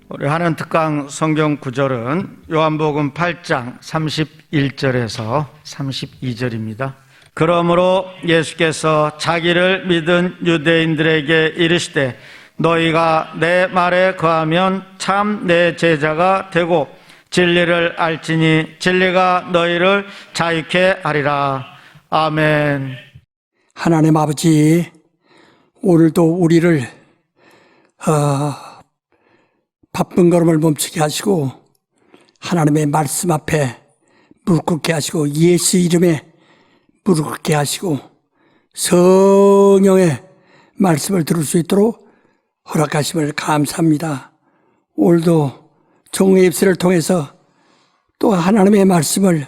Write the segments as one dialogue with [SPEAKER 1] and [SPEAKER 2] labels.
[SPEAKER 1] 우리 하는 특강 성경 구절은 요한복음 8장 31절에서 32절입니다. 그러므로 예수께서 자기를 믿은 유대인들에게 이르시되 너희가 내 말에 거하면 참 내 제자가 되고 진리를 알지니 진리가 너희를 자유케 하리라. 아멘.
[SPEAKER 2] 하나님 아버지, 오늘도 우리를 바쁜 걸음을 멈추게 하시고 하나님의 말씀 앞에 무릎 꿇게 하시고 예수 이름에 무릎 꿇게 하시고 성령의 말씀을 들을 수 있도록 허락하심을 감사합니다. 오늘도 종의 입술을 통해서 또 하나님의 말씀을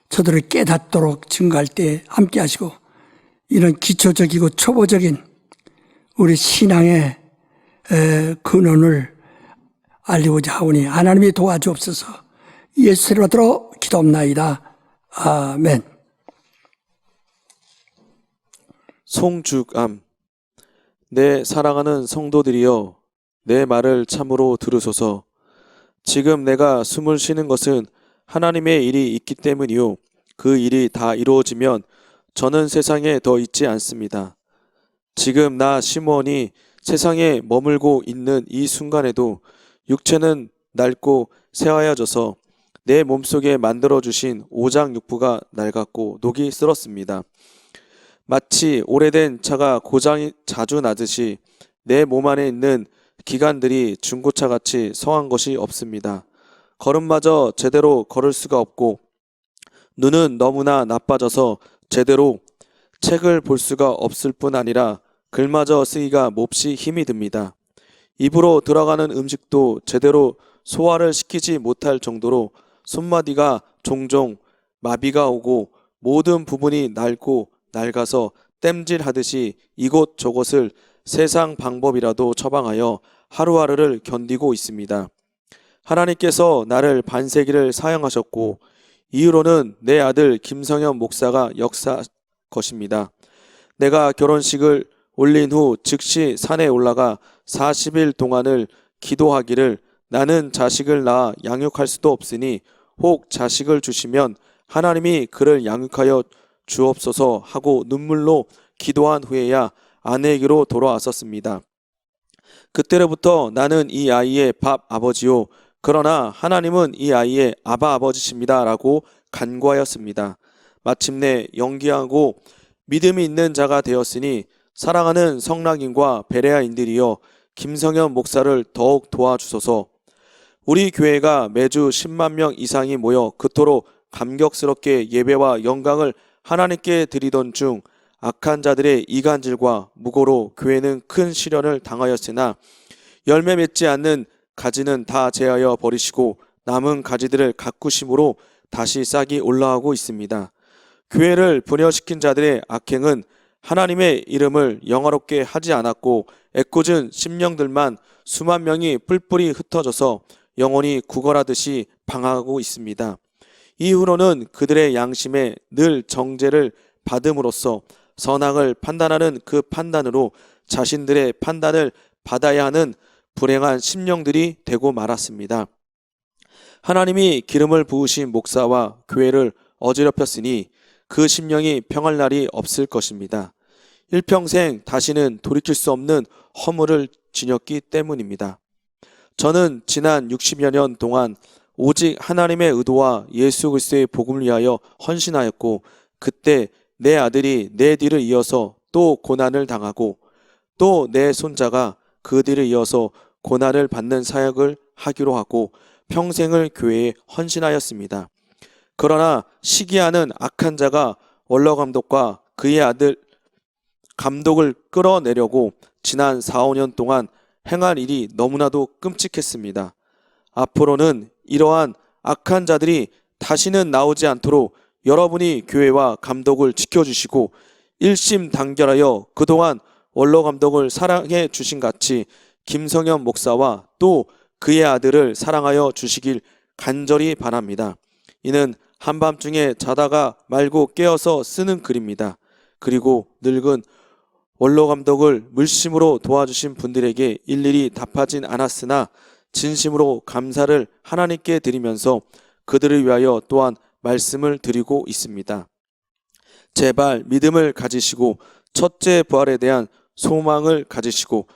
[SPEAKER 2] 저들을 깨닫도록 증거할 때 함께 하시고 이런 기초적이고 초보적인 우리 신앙의 근원을 알리고자 하오니 하나님이 도와주옵소서. 예수를 받들어 기도합나이다. 아멘.
[SPEAKER 3] 송죽암. 내 사랑하는 성도들이여, 내 말을 참으로 들으소서. 지금 내가 숨을 쉬는 것은 하나님의 일이 있기 때문이요, 그 일이 다 이루어지면 저는 세상에 더 있지 않습니다. 지금 나 시므온이 세상에 머물고 있는 이 순간에도 육체는 낡고 새하얘져서 내 몸속에 만들어주신 오장육부가 낡았고 녹이 쓸었습니다. 마치 오래된 차가 고장이 자주 나듯이 내 몸 안에 있는 기관들이 중고차같이 성한 것이 없습니다. 걸음마저 제대로 걸을 수가 없고 눈은 너무나 나빠져서 제대로 책을 볼 수가 없을 뿐 아니라 글마저 쓰기가 몹시 힘이 듭니다. 입으로 들어가는 음식도 제대로 소화를 시키지 못할 정도로 손마디가 종종 마비가 오고 모든 부분이 낡고 낡아서 땜질하듯이 이곳저곳을 세상 방법이라도 처방하여 하루하루를 견디고 있습니다. 하나님께서 나를 반세기를 사용하셨고 이후로는 내 아들 김성현 목사가 역사할 것입니다. 내가 결혼식을 올린 후 즉시 산에 올라가 40일 동안을 기도하기를 나는 자식을 낳아 양육할 수도 없으니 혹 자식을 주시면 하나님이 그를 양육하여 주옵소서 하고 눈물로 기도한 후에야 아내에게로 돌아왔었습니다. 그때로부터 나는 이 아이의 밥 아버지요, 그러나 하나님은 이 아이의 아바 아버지십니다 라고 간구하였습니다. 마침내 영기하고 믿음이 있는 자가 되었으니 사랑하는 성락인과 베레아인들이여 김성현 목사를 더욱 도와주소서. 우리 교회가 매주 10만 명 이상이 모여 그토록 감격스럽게 예배와 영광을 하나님께 드리던 중 악한 자들의 이간질과 무고로 교회는 큰 시련을 당하였으나 열매 맺지 않는 가지는 다 제하여 버리시고 남은 가지들을 가꾸심으로 다시 싹이 올라오고 있습니다. 교회를 분열시킨 자들의 악행은 하나님의 이름을 영화롭게 하지 않았고 애꿎은 심령들만 수만 명이 뿔뿔이 흩어져서 영혼이 구걸하듯이 방황하고 있습니다. 이후로는 그들의 양심에 늘 정죄를 받음으로써 선악을 판단하는 그 판단으로 자신들의 판단을 받아야 하는 불행한 심령들이 되고 말았습니다. 하나님이 기름을 부으신 목사와 교회를 어지럽혔으니 그 심령이 평할 날이 없을 것입니다. 일평생 다시는 돌이킬 수 없는 허물을 지녔기 때문입니다. 저는 지난 60여 년 동안 오직 하나님의 의도와 예수 그리스도의 복음을 위하여 헌신하였고 그때 내 아들이 내 뒤를 이어서 또 고난을 당하고 또 내 손자가 그 뒤를 이어서 고난을 받는 사역을 하기로 하고 평생을 교회에 헌신하였습니다. 그러나 시기하는 악한 자가 원로 감독과 그의 아들 감독을 끌어내려고 지난 4, 5년 동안 행할 일이 너무나도 끔찍했습니다. 앞으로는 이러한 악한 자들이 다시는 나오지 않도록 여러분이 교회와 감독을 지켜주시고 일심단결하여 그동안 원로 감독을 사랑해 주신 같이 김성현 목사와 또 그의 아들을 사랑하여 주시길 간절히 바랍니다. 이는 한밤중에 자다가 말고 깨어서 쓰는 글입니다. 그리고 늙은 원로 감독을 물심으로 도와주신 분들에게 일일이 답하진 않았으나 진심으로 감사를 하나님께 드리면서 그들을 위하여 또한 말씀을 드리고 있습니다. 제발 믿음을 가지시고 첫째 부활에 대한 소망을 가지시고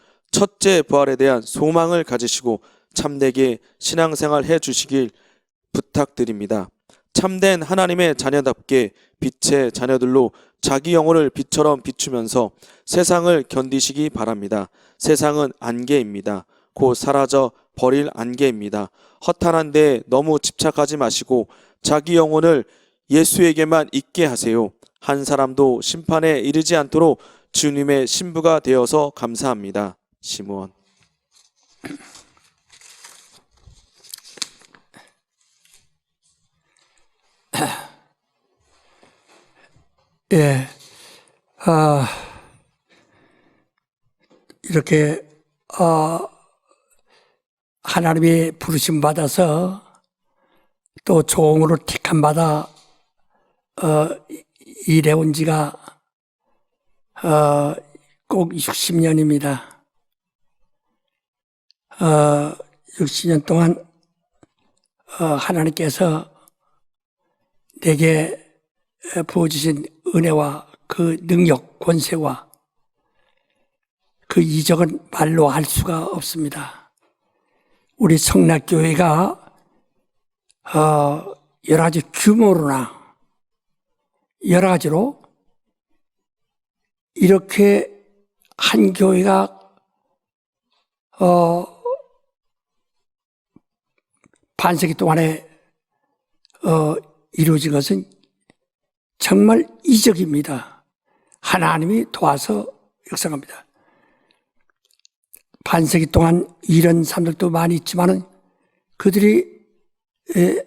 [SPEAKER 3] 참되게 신앙생활 해 주시길 부탁드립니다. 참된 하나님의 자녀답게 빛의 자녀들로 자기 영혼을 빛처럼 비추면서 세상을 견디시기 바랍니다. 세상은 안개입니다. 곧 사라져 버릴 안개입니다. 허탄한 데에 너무 집착하지 마시고 자기 영혼을 예수에게만 있게 하세요. 한 사람도 심판에 이르지 않도록 주님의 신부가 되어서 감사합니다. 시므온.
[SPEAKER 2] 예, 이렇게 하나님의 부르심 받아서 또 종으로 택함 받아 일해온 지가 꼭 60년입니다. 60년 동안 하나님께서 내게 부어주신 은혜와 그 능력, 권세와 그 이적은 말로 할 수가 없습니다. 우리 성락교회가 여러 가지 규모로나 여러 가지로 이렇게 한 교회가 반세기 동안에 이루어진 것은 정말 이적입니다. 하나님이 도와서 역사합니다. 반세기 동안 이런 사람들도 많이 있지만은 그들이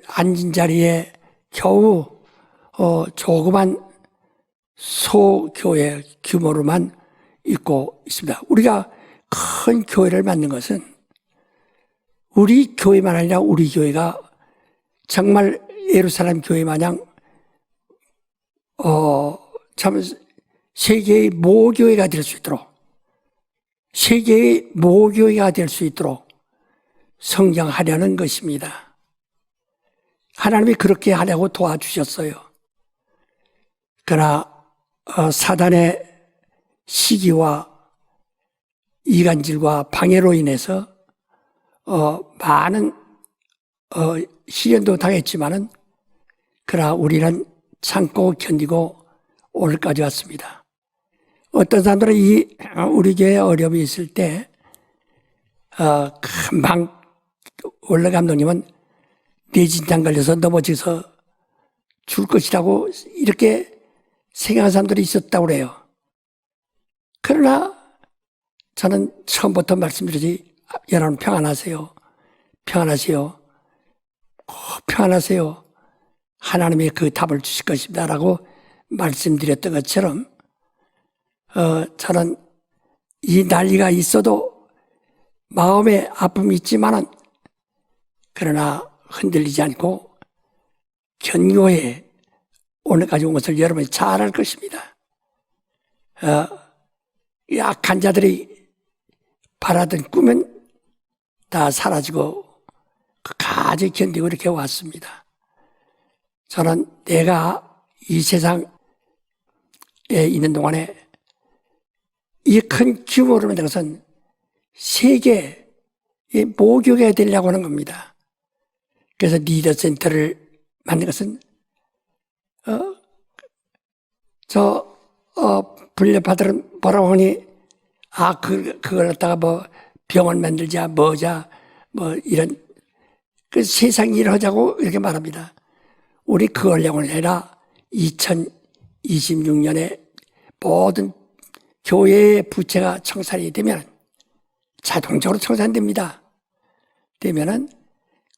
[SPEAKER 2] 앉은 자리에 겨우 조그만 소교회 규모로만 있고 있습니다. 우리가 큰 교회를 만든 것은 우리 교회만 아니라 우리 교회가 정말 예루살렘 교회 마냥 참 세계의 모교회가 될 수 있도록 세계의 모교회가 될 수 있도록 성장하려는 것입니다. 하나님이 그렇게 하려고 도와주셨어요. 그러나 사단의 시기와 이간질과 방해로 인해서 많은 시련도 당했지만은 그러나 우리는 참고 견디고 오늘까지 왔습니다. 어떤 사람들은 우리 교회에 어려움이 있을 때 금방 원래 감독님은 뇌진탕 걸려서 넘어져서 죽을 것이라고 이렇게 생각하는 사람들이 있었다고 그래요. 그러나 저는 처음부터 말씀드리지, 여러분 평안하세요. 평안하세요. 평안하세요. 하나님이 그 답을 주실 것입니다 라고 말씀드렸던 것처럼 저는 이 난리가 있어도 마음에 아픔이 있지만은 그러나 흔들리지 않고 견고히 오늘까지 온 것을 여러분이 잘 알 것입니다. 약한 자들이 바라던 꿈은 다 사라지고 끝까지 견디고 이렇게 왔습니다. 저는 내가 이 세상에 있는 동안에 이 큰 규모로 만든 것은 세계의 모교가 되려고 하는 겁니다. 그래서 리더센터를 만든 것은 분려받으는 뭐라고 하니 그걸 갖다가 뭐 병원 만들자 뭐자 뭐 이런 그 세상 일을 하자고 이렇게 말합니다. 우리 그걸려고 아니라 2026년에 모든 교회의 부채가 청산이 되면 자동적으로 청산됩니다. 되면은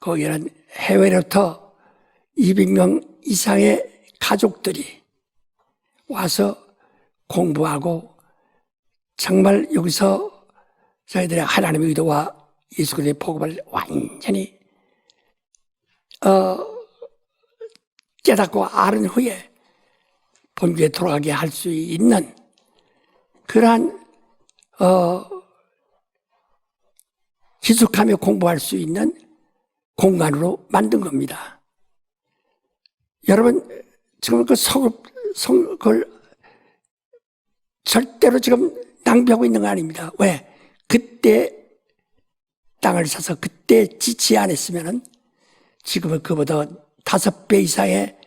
[SPEAKER 2] 거기에는 해외로부터 200명 이상의 가족들이 와서 공부하고 정말 여기서 저희들의 하나님의 의도와 예수 그리스도의 복음을 완전히 깨닫고 아는 후에 본교에 돌아가게 할 수 있는 그러한 희숙하며 공부할 수 있는 공간으로 만든 겁니다. 여러분, 지금 그걸 절대로 지금 낭비하고 있는 거 아닙니다. 왜? 그때 땅을 사서 그때 지치 안 했으면은 지금은 그보다 5배 이상의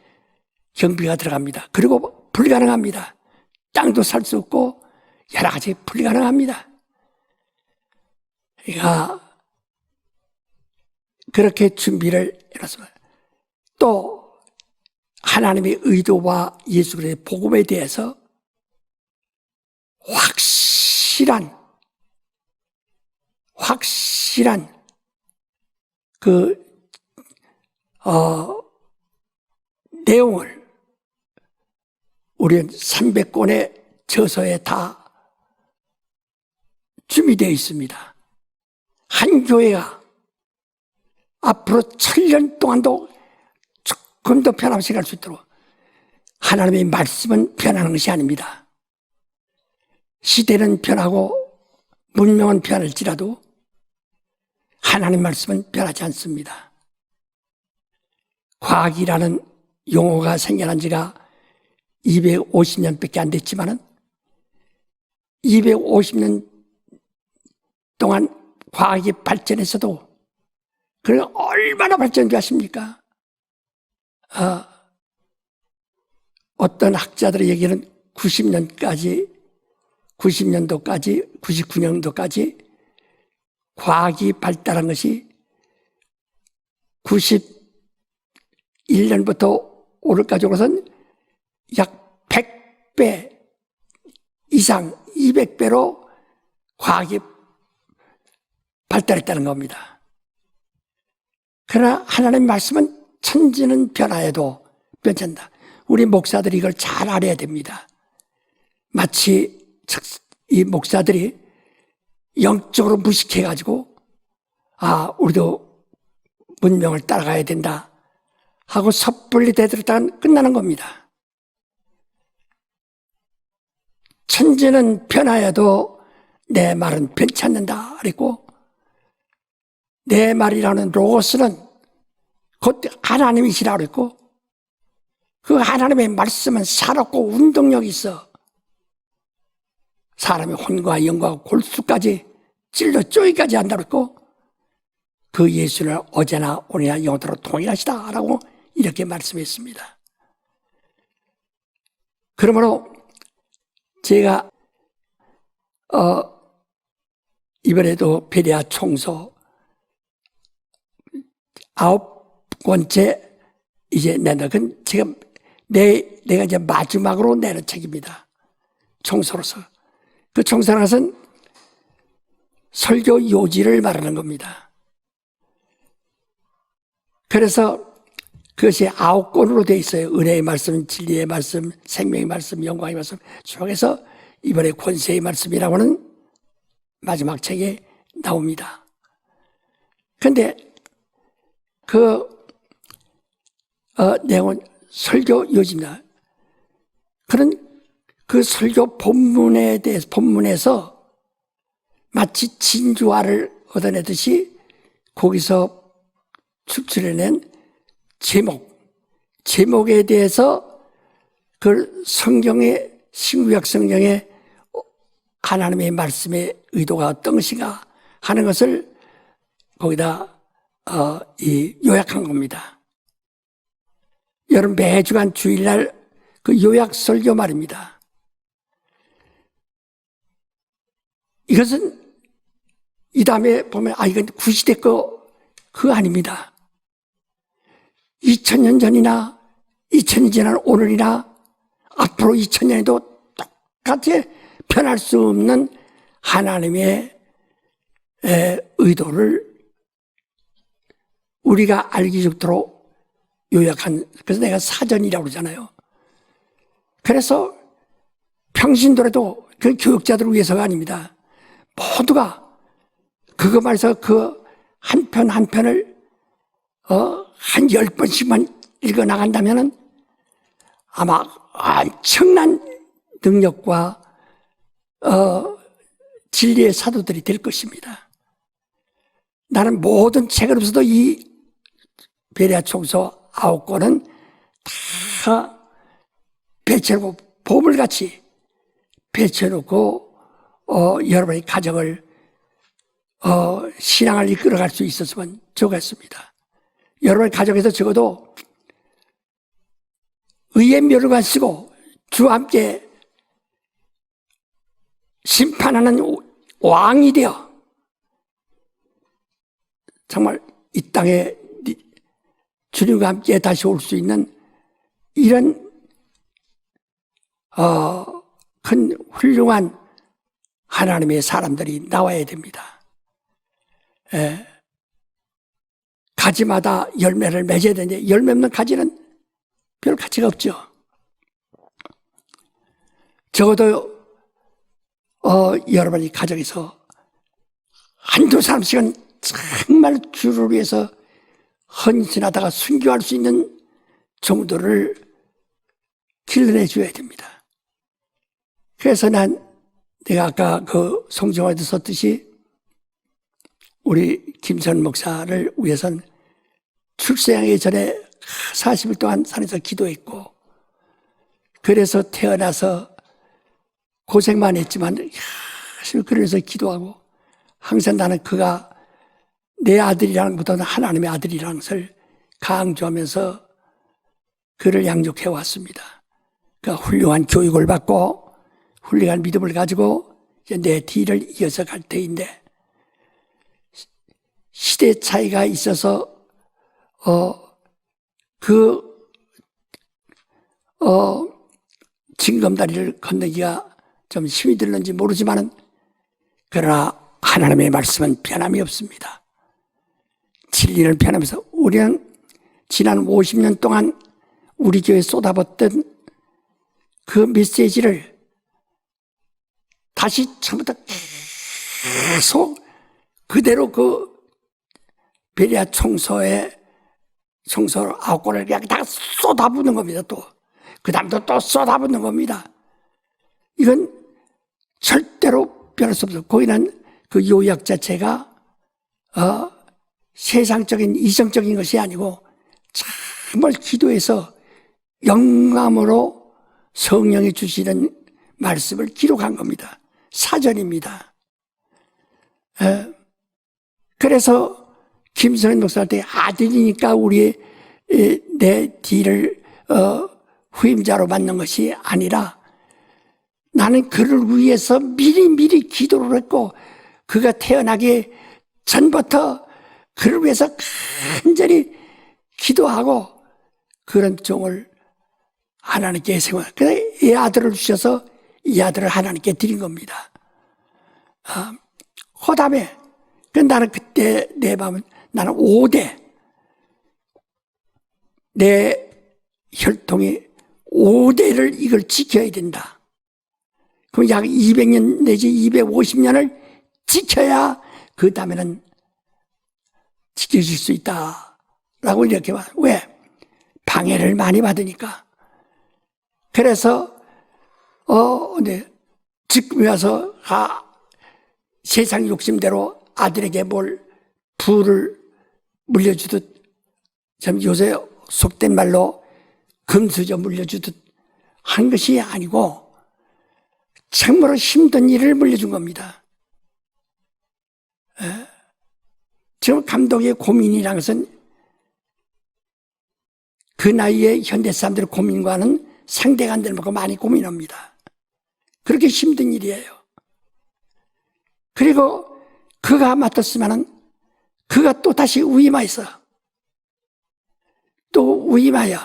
[SPEAKER 2] 경비가 들어갑니다. 그리고 불가능합니다. 땅도 살 수 없고 여러 가지 불가능합니다. 그러니까 그렇게 준비를 해놨습니다. 또 하나님의 의도와 예수 그리스도의 복음에 대해서 확실한 내용을 우리는 300권의 저서에 다 준비되어 있습니다. 한 교회가 앞으로 1000년 동안도 조금 더 변함없이 갈 수 있도록 하나님의 말씀은 변하는 것이 아닙니다. 시대는 변하고 문명은 변할지라도 하나님 말씀은 변하지 않습니다. 과학이라는 용어가 생겨난 지가 250년밖에 안 됐지만은 250년 동안 과학이 발전해서도 그게 얼마나 발전인지 아십니까? 어떤 학자들의 얘기는 99년도까지 과학이 발달한 것이 91년부터 오늘까지 오고선 약 100배 이상 200배로 과학이 발달했다는 겁니다. 그러나 하나님의 말씀은 천지는 변화해도 변천다. 우리 목사들이 이걸 잘 알아야 됩니다. 마치 이 목사들이 영적으로 무식해가지고 우리도 문명을 따라가야 된다 하고 섣불리 대들었다가 끝나는 겁니다. 천지는 변화해도 내 말은 변치 않는다 그랬고 내 말이라는 로고스는 곧 하나님이시라고 그랬고 그 하나님의 말씀은 살았고 운동력이 있어 사람의 혼과 영과 골수까지 찔러 쪼이까지 한다고 했고 그 예수는 어제나 오늘이나 영원토록 동일하시다라고 이렇게 말씀했습니다. 그러므로 제가 이번에도 베레아 총서 9권째 이제 내는 건 지금 내가 이제 마지막으로 내는 책입니다. 총서로서. 그 총서라는 것은 설교 요지를 말하는 겁니다. 그래서 그것이 9권으로 되어 있어요. 은혜의 말씀, 진리의 말씀, 생명의 말씀, 영광의 말씀 중에서 이번에 권세의 말씀이라고 하는 마지막 책에 나옵니다. 그런데 내용은 설교 요지입니다. 그런 그 설교 본문에서 마치 진주화를 얻어내듯이 거기서 추출해낸 제목에 대해서 그 신구약 성경의 하나님의 말씀의 의도가 어떤 것인가 하는 것을 거기다 요약한 겁니다. 여러분 매주간 주일날 그 요약 설교 말입니다. 이것은 이 다음에 보면 이건 구시대 그거 아닙니다. 2000년 전이나 2000년 지난 오늘이나 앞으로 2000년에도 똑같이 변할 수 없는 하나님의 의도를 우리가 알기 좋도록 요약한, 그래서 내가 사전이라고 그러잖아요. 그래서 평신도라도 그 교육자들을 위해서가 아닙니다. 모두가 그거 말해서 그 한 편 한 편을 한 10번씩만 읽어 나간다면은 아마 엄청난 능력과 진리의 사도들이 될 것입니다. 나는 모든 책을 없어도 이 베레아 총서 9권은 다 배치해놓고 보물같이 배치해놓고 여러분의 가정을 신앙을 이끌어갈 수 있었으면 좋겠습니다. 여러분의 가정에서 적어도 의의 묘를 쓰고 주와 함께 심판하는 왕이 되어 정말 이 땅에 주님과 함께 다시 올 수 있는 이런 큰 훌륭한 하나님의 사람들이 나와야 됩니다. 가지마다 열매를 맺어야 되는데 열매 없는 가지는 별 가치가 없죠. 적어도 여러분이 가정에서 한두 사람씩은 정말 주를 위해서 헌신하다가 순교할 수 있는 정도를 길러내 줘야 됩니다. 그래서 내가 아까 그 성경에도 썼듯이 우리 김선 목사를 위해서는 출생하기 전에 40일 동안 산에서 기도했고, 그래서 태어나서 고생만 했지만 그래서 기도하고, 항상 나는 그가 내 아들이라는 것보다는 하나님의 아들이라는 것을 강조하면서 그를 양육해 왔습니다. 그러니까 훌륭한 교육을 받고 훌륭한 믿음을 가지고 이제 내 뒤를 이어서 갈 때인데, 시대 차이가 있어서 징검다리를 건너기가 좀 힘이 들는지 모르지만은, 그러나 하나님의 말씀은 변함이 없습니다. 진리는 변하면서 우리는 지난 50년 동안 우리 교회에 쏟아붓던 그 메시지를 다시 처음부터 계속 그대로 그 베레아 총서로 9권을 그냥 다 쏟아붓는 겁니다. 그 다음도 또 쏟아붓는 겁니다. 이건 절대로 변할 수 없어요. 거기는 그 요약 자체가 세상적인 이성적인 것이 아니고 정말 기도해서 영감으로 성령이 주시는 말씀을 기록한 겁니다. 사전입니다. 그래서 김선현 목사한테 아들이니까 내 뒤를 후임자로 맞는 것이 아니라, 나는 그를 위해서 미리 기도를 했고, 그가 태어나기 전부터 그를 위해서 간절히 기도하고 그런 종을 하나님께 세워, 그래서 이 아들을 주셔서 이 아들을 하나님께 드린 겁니다. 그다음에 나는 그때 내 마음은, 나는 5대 내 혈통이 5대를 이걸 지켜야 된다. 그럼 약 200년 내지 250년을 지켜야 그 다음에는 지켜질 수 있다라고 이렇게 말. 왜? 방해를 많이 받으니까. 그래서 지금 와서 세상 욕심대로 아들에게 부를 물려주듯, 참 요새 속된 말로 금수저 물려주듯 한 것이 아니고 참으로 힘든 일을 물려준 겁니다. 지금 감독의 고민이라는 것은 그 나이에 현대 사람들의 고민과는 상대가 안 되는 만큼 많이 고민합니다. 그렇게 힘든 일이에요. 그리고 그가 맡았으면은 그가 또 다시 위임하여서 또 위임하여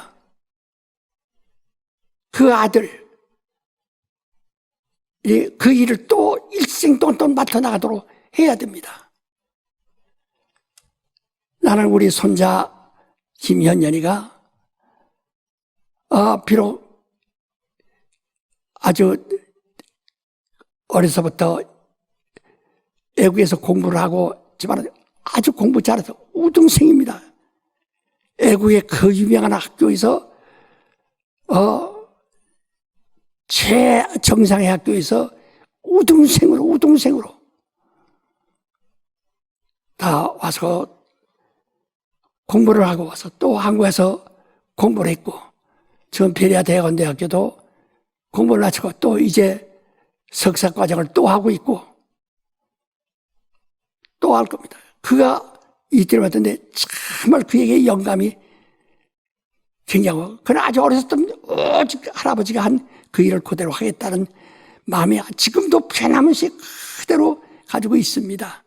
[SPEAKER 2] 그 아들 그 일을 또 일생 동안 또 맡아나가도록 해야 됩니다. 나는 우리 손자 김현연이가 비록 아주 어려서부터 애국에서 공부를 하고 지만 아주 공부 잘해서 우등생입니다. 애국의 그 유명한 학교에서 최정상의 학교에서 우등생으로 다 와서 공부를 하고 와서 또 한국에서 공부를 했고, 지금 베리아 대학원대학교도 공부를 마치고 또 이제 석사 과정을 또 하고 있고 또 할 겁니다. 그가 이때를 봤던데 정말 그에게 영감이 굉장하고, 그는 아주 어렸을 때 오직 할아버지가 한 그 일을 그대로 하겠다는 마음이 지금도 변함없이 그대로 가지고 있습니다.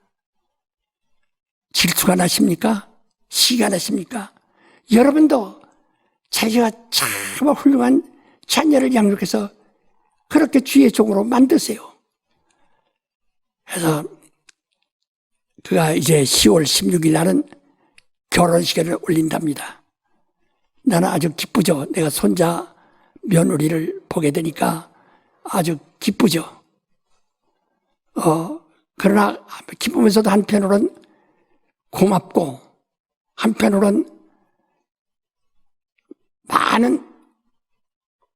[SPEAKER 2] 질투가 나십니까? 시가 나십니까? 여러분도 자기가 정말 훌륭한 자녀를 양육해서 그렇게 주의 종으로 만드세요. 그래서 그가 이제 10월 16일 날은 결혼식을 올린답니다. 나는 아주 기쁘죠. 내가 손자 며느리를 보게 되니까 아주 기쁘죠. 그러나 기쁘면서도 한편으로는 고맙고, 한편으로는 많은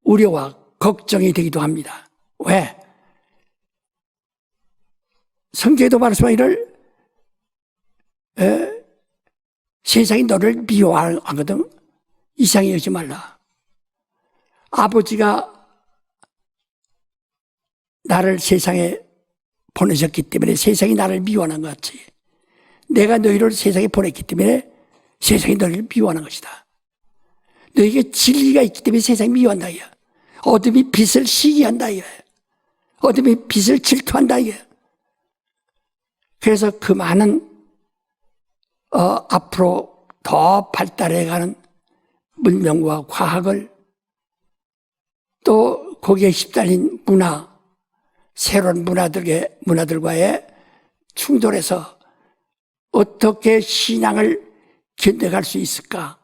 [SPEAKER 2] 우려와 걱정이 되기도 합니다. 왜? 성경에도 말씀하기를 세상이 너를 미워하거든 이상히 여기지 말라. 아버지가 나를 세상에 보내셨기 때문에 세상이 나를 미워하는 것 같이, 내가 너희를 세상에 보냈기 때문에 세상이 너희를 미워하는 것이다. 너희에게 진리가 있기 때문에 세상이 미워한다 이거야. 어둠이 빛을 시기한다 이거야. 어둠이 빛을 질투한다 이거야. 그래서 그 많은 앞으로 더 발달해가는 문명과 과학을, 또 거기에 휩달린 문화, 새로운 문화들과의 충돌에서 어떻게 신앙을 견뎌갈 수 있을까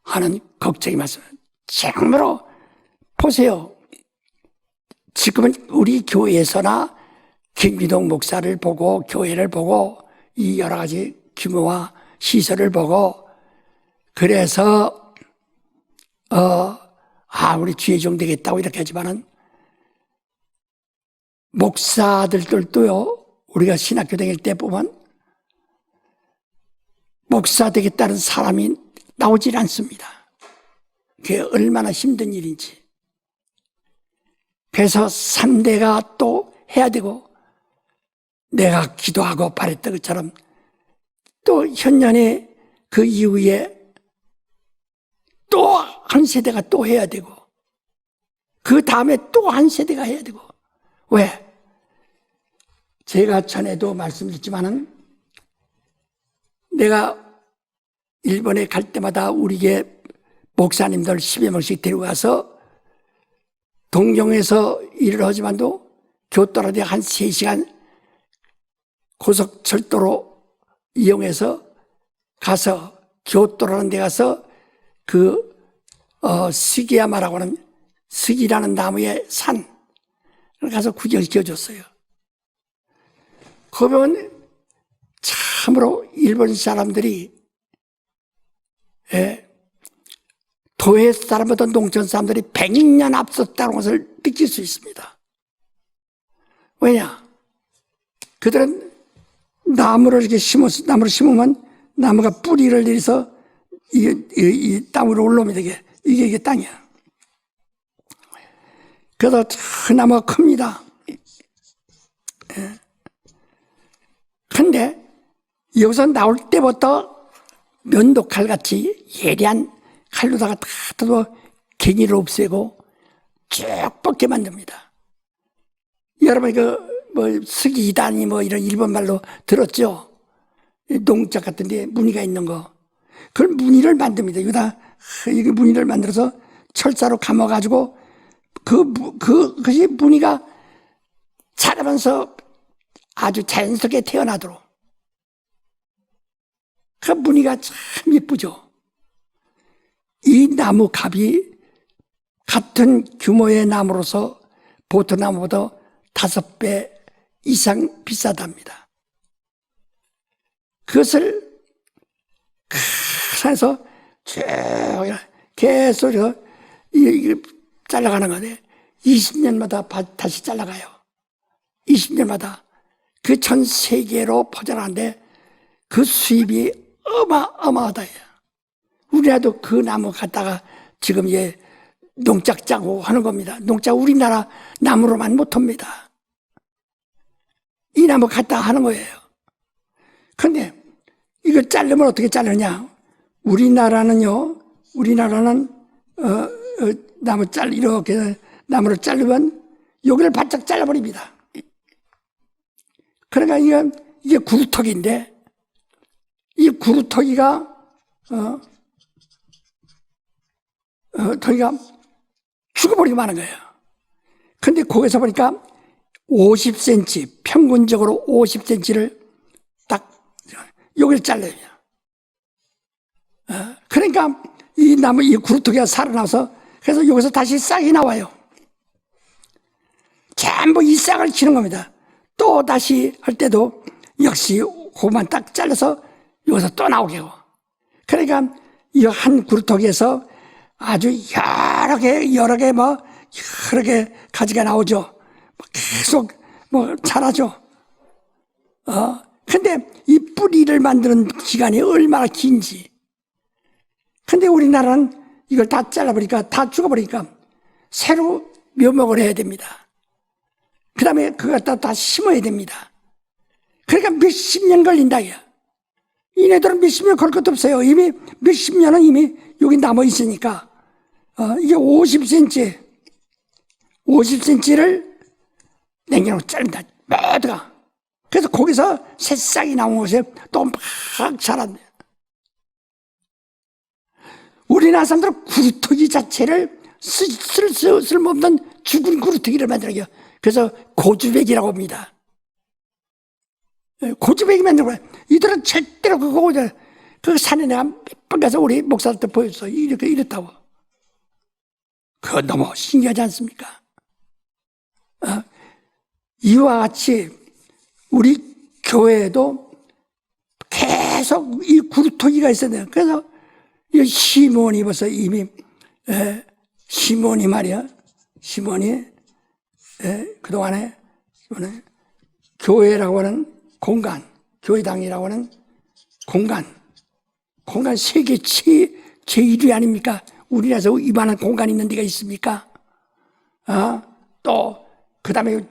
[SPEAKER 2] 하는 걱정이 많습니다. 정말로 보세요. 지금은 우리 교회에서나 김기동 목사를 보고 교회를 보고 이 여러 가지 규모와 시설을 보고, 그래서 우리 주의 종 되겠다고 이렇게 하지만은, 목사들도요, 우리가 신학교 다닐 때 보면 목사 되겠다는 사람이 나오질 않습니다. 그게 얼마나 힘든 일인지. 그래서 3대가 또 해야 되고, 내가 기도하고 바랬던 것처럼 또 현년에 그 이후에 또 한 세대가 또 해야 되고, 그 다음에 또 한 세대가 해야 되고. 왜? 제가 전에도 말씀드렸지만은, 내가 일본에 갈 때마다 우리게 목사님들 10여 명씩 데려가서 동경에서 일을 하지만도 교토라도 한 3시간 고속철도로 이용해서 가서 교토라는 데 가서 스기야마라고 하는 스기라는 나무의 산을 가서 구경시켜줬어요. 거기 보면 참으로 일본 사람들이 도회 사람보다 농촌 사람들이 100년 앞섰다는 것을 느낄 수 있습니다. 왜냐? 그들은 나무를 이렇게 나무를 심으면 나무가 뿌리를 내려서 이 땅으로 올라오면 이게 땅이야. 그래서 저 나무가 큽니다. 근데 여기서 나올 때부터 면도칼같이 예리한 칼로다가 다 갱이를 없애고 쭉 뻗게 만듭니다. 여러분 스기다니 이런 일본 말로 들었죠? 농작 같은데 무늬가 있는 거. 그걸 무늬를 만듭니다. 이게 무늬를 만들어서 철사로 감아가지고 그것이 무늬가 자라면서 아주 자연스럽게 태어나도록. 그 무늬가 참 예쁘죠. 이 나무 값이 같은 규모의 나무로서 보통 나무보다 5배 이상 비싸답니다. 그것을 해서 쭉 계속 잘라가는 건데 20년마다 다시 잘라가요. 20년마다 그 전 세계로 퍼져나가는데 그 수입이 어마어마하다. 우리나라도 그 나무 갖다가 지금 농작 짜고 하는 겁니다. 농작 우리나라 나무로만 못합니다. 이 나무 갖다가 하는 거예요. 그런데 이거 자르면 어떻게 자르냐? 우리나라는 이렇게 나무를 자르면 여기를 바짝 잘라버립니다. 그러니까 이게 구루터기인데, 이 구루터기가 터기가 죽어버리고 마는 거예요. 근데 거기서 보니까 50cm, 평균적으로 50cm를 딱 여기를 잘라요. 그러니까 이 나무, 이 구루터기가 살아나서 그래서 여기서 다시 싹이 나와요. 전부 이 싹을 치는 겁니다. 또 다시 할 때도 역시 그만 딱 잘라서 여기서 또 나오게 하고. 그러니까 이 한 구루터기에서 아주 여러 개 가지가 나오죠. 계속 자라죠. 근데 이 뿌리를 만드는 기간이 얼마나 긴지. 근데 우리나라는 이걸 다 잘라버리니까, 다 죽어버리니까 새로 묘목을 해야 됩니다. 그 다음에 그걸 다 심어야 됩니다. 그러니까 몇십 년 걸린다. 이네들은 몇십 년 걸 것도 없어요. 이미 몇십 년은 이미 여기 남아 있으니까. 이게 50cm를 냉장고로 자릅니다. 모두가. 그래서 거기서 새싹이 나온 곳에 또 막 자랍니다. 우리나라 사람들은 구루터기 자체를 쓸모없는 죽은 구루터기를 만들어요. 그래서 고주백이라고 합니다. 고주백이 만들고, 이들은 절대로 그 산에 내가 몇 번 가서 우리 목사한테 보였어. 이렇다고. 그거 너무 신기하지 않습니까? 이와 같이 우리 교회에도 계속 이 구루터기가 있어야 돼요. 그래서 이 시몬이 벌써 이미, 시몬이 말이야. 시몬이, 그동안에 교회라고 하는 공간, 교회당이라고 하는 공간 세계 제1위 아닙니까? 우리나라에서 이만한 공간이 있는 데가 있습니까? 또, 그 다음에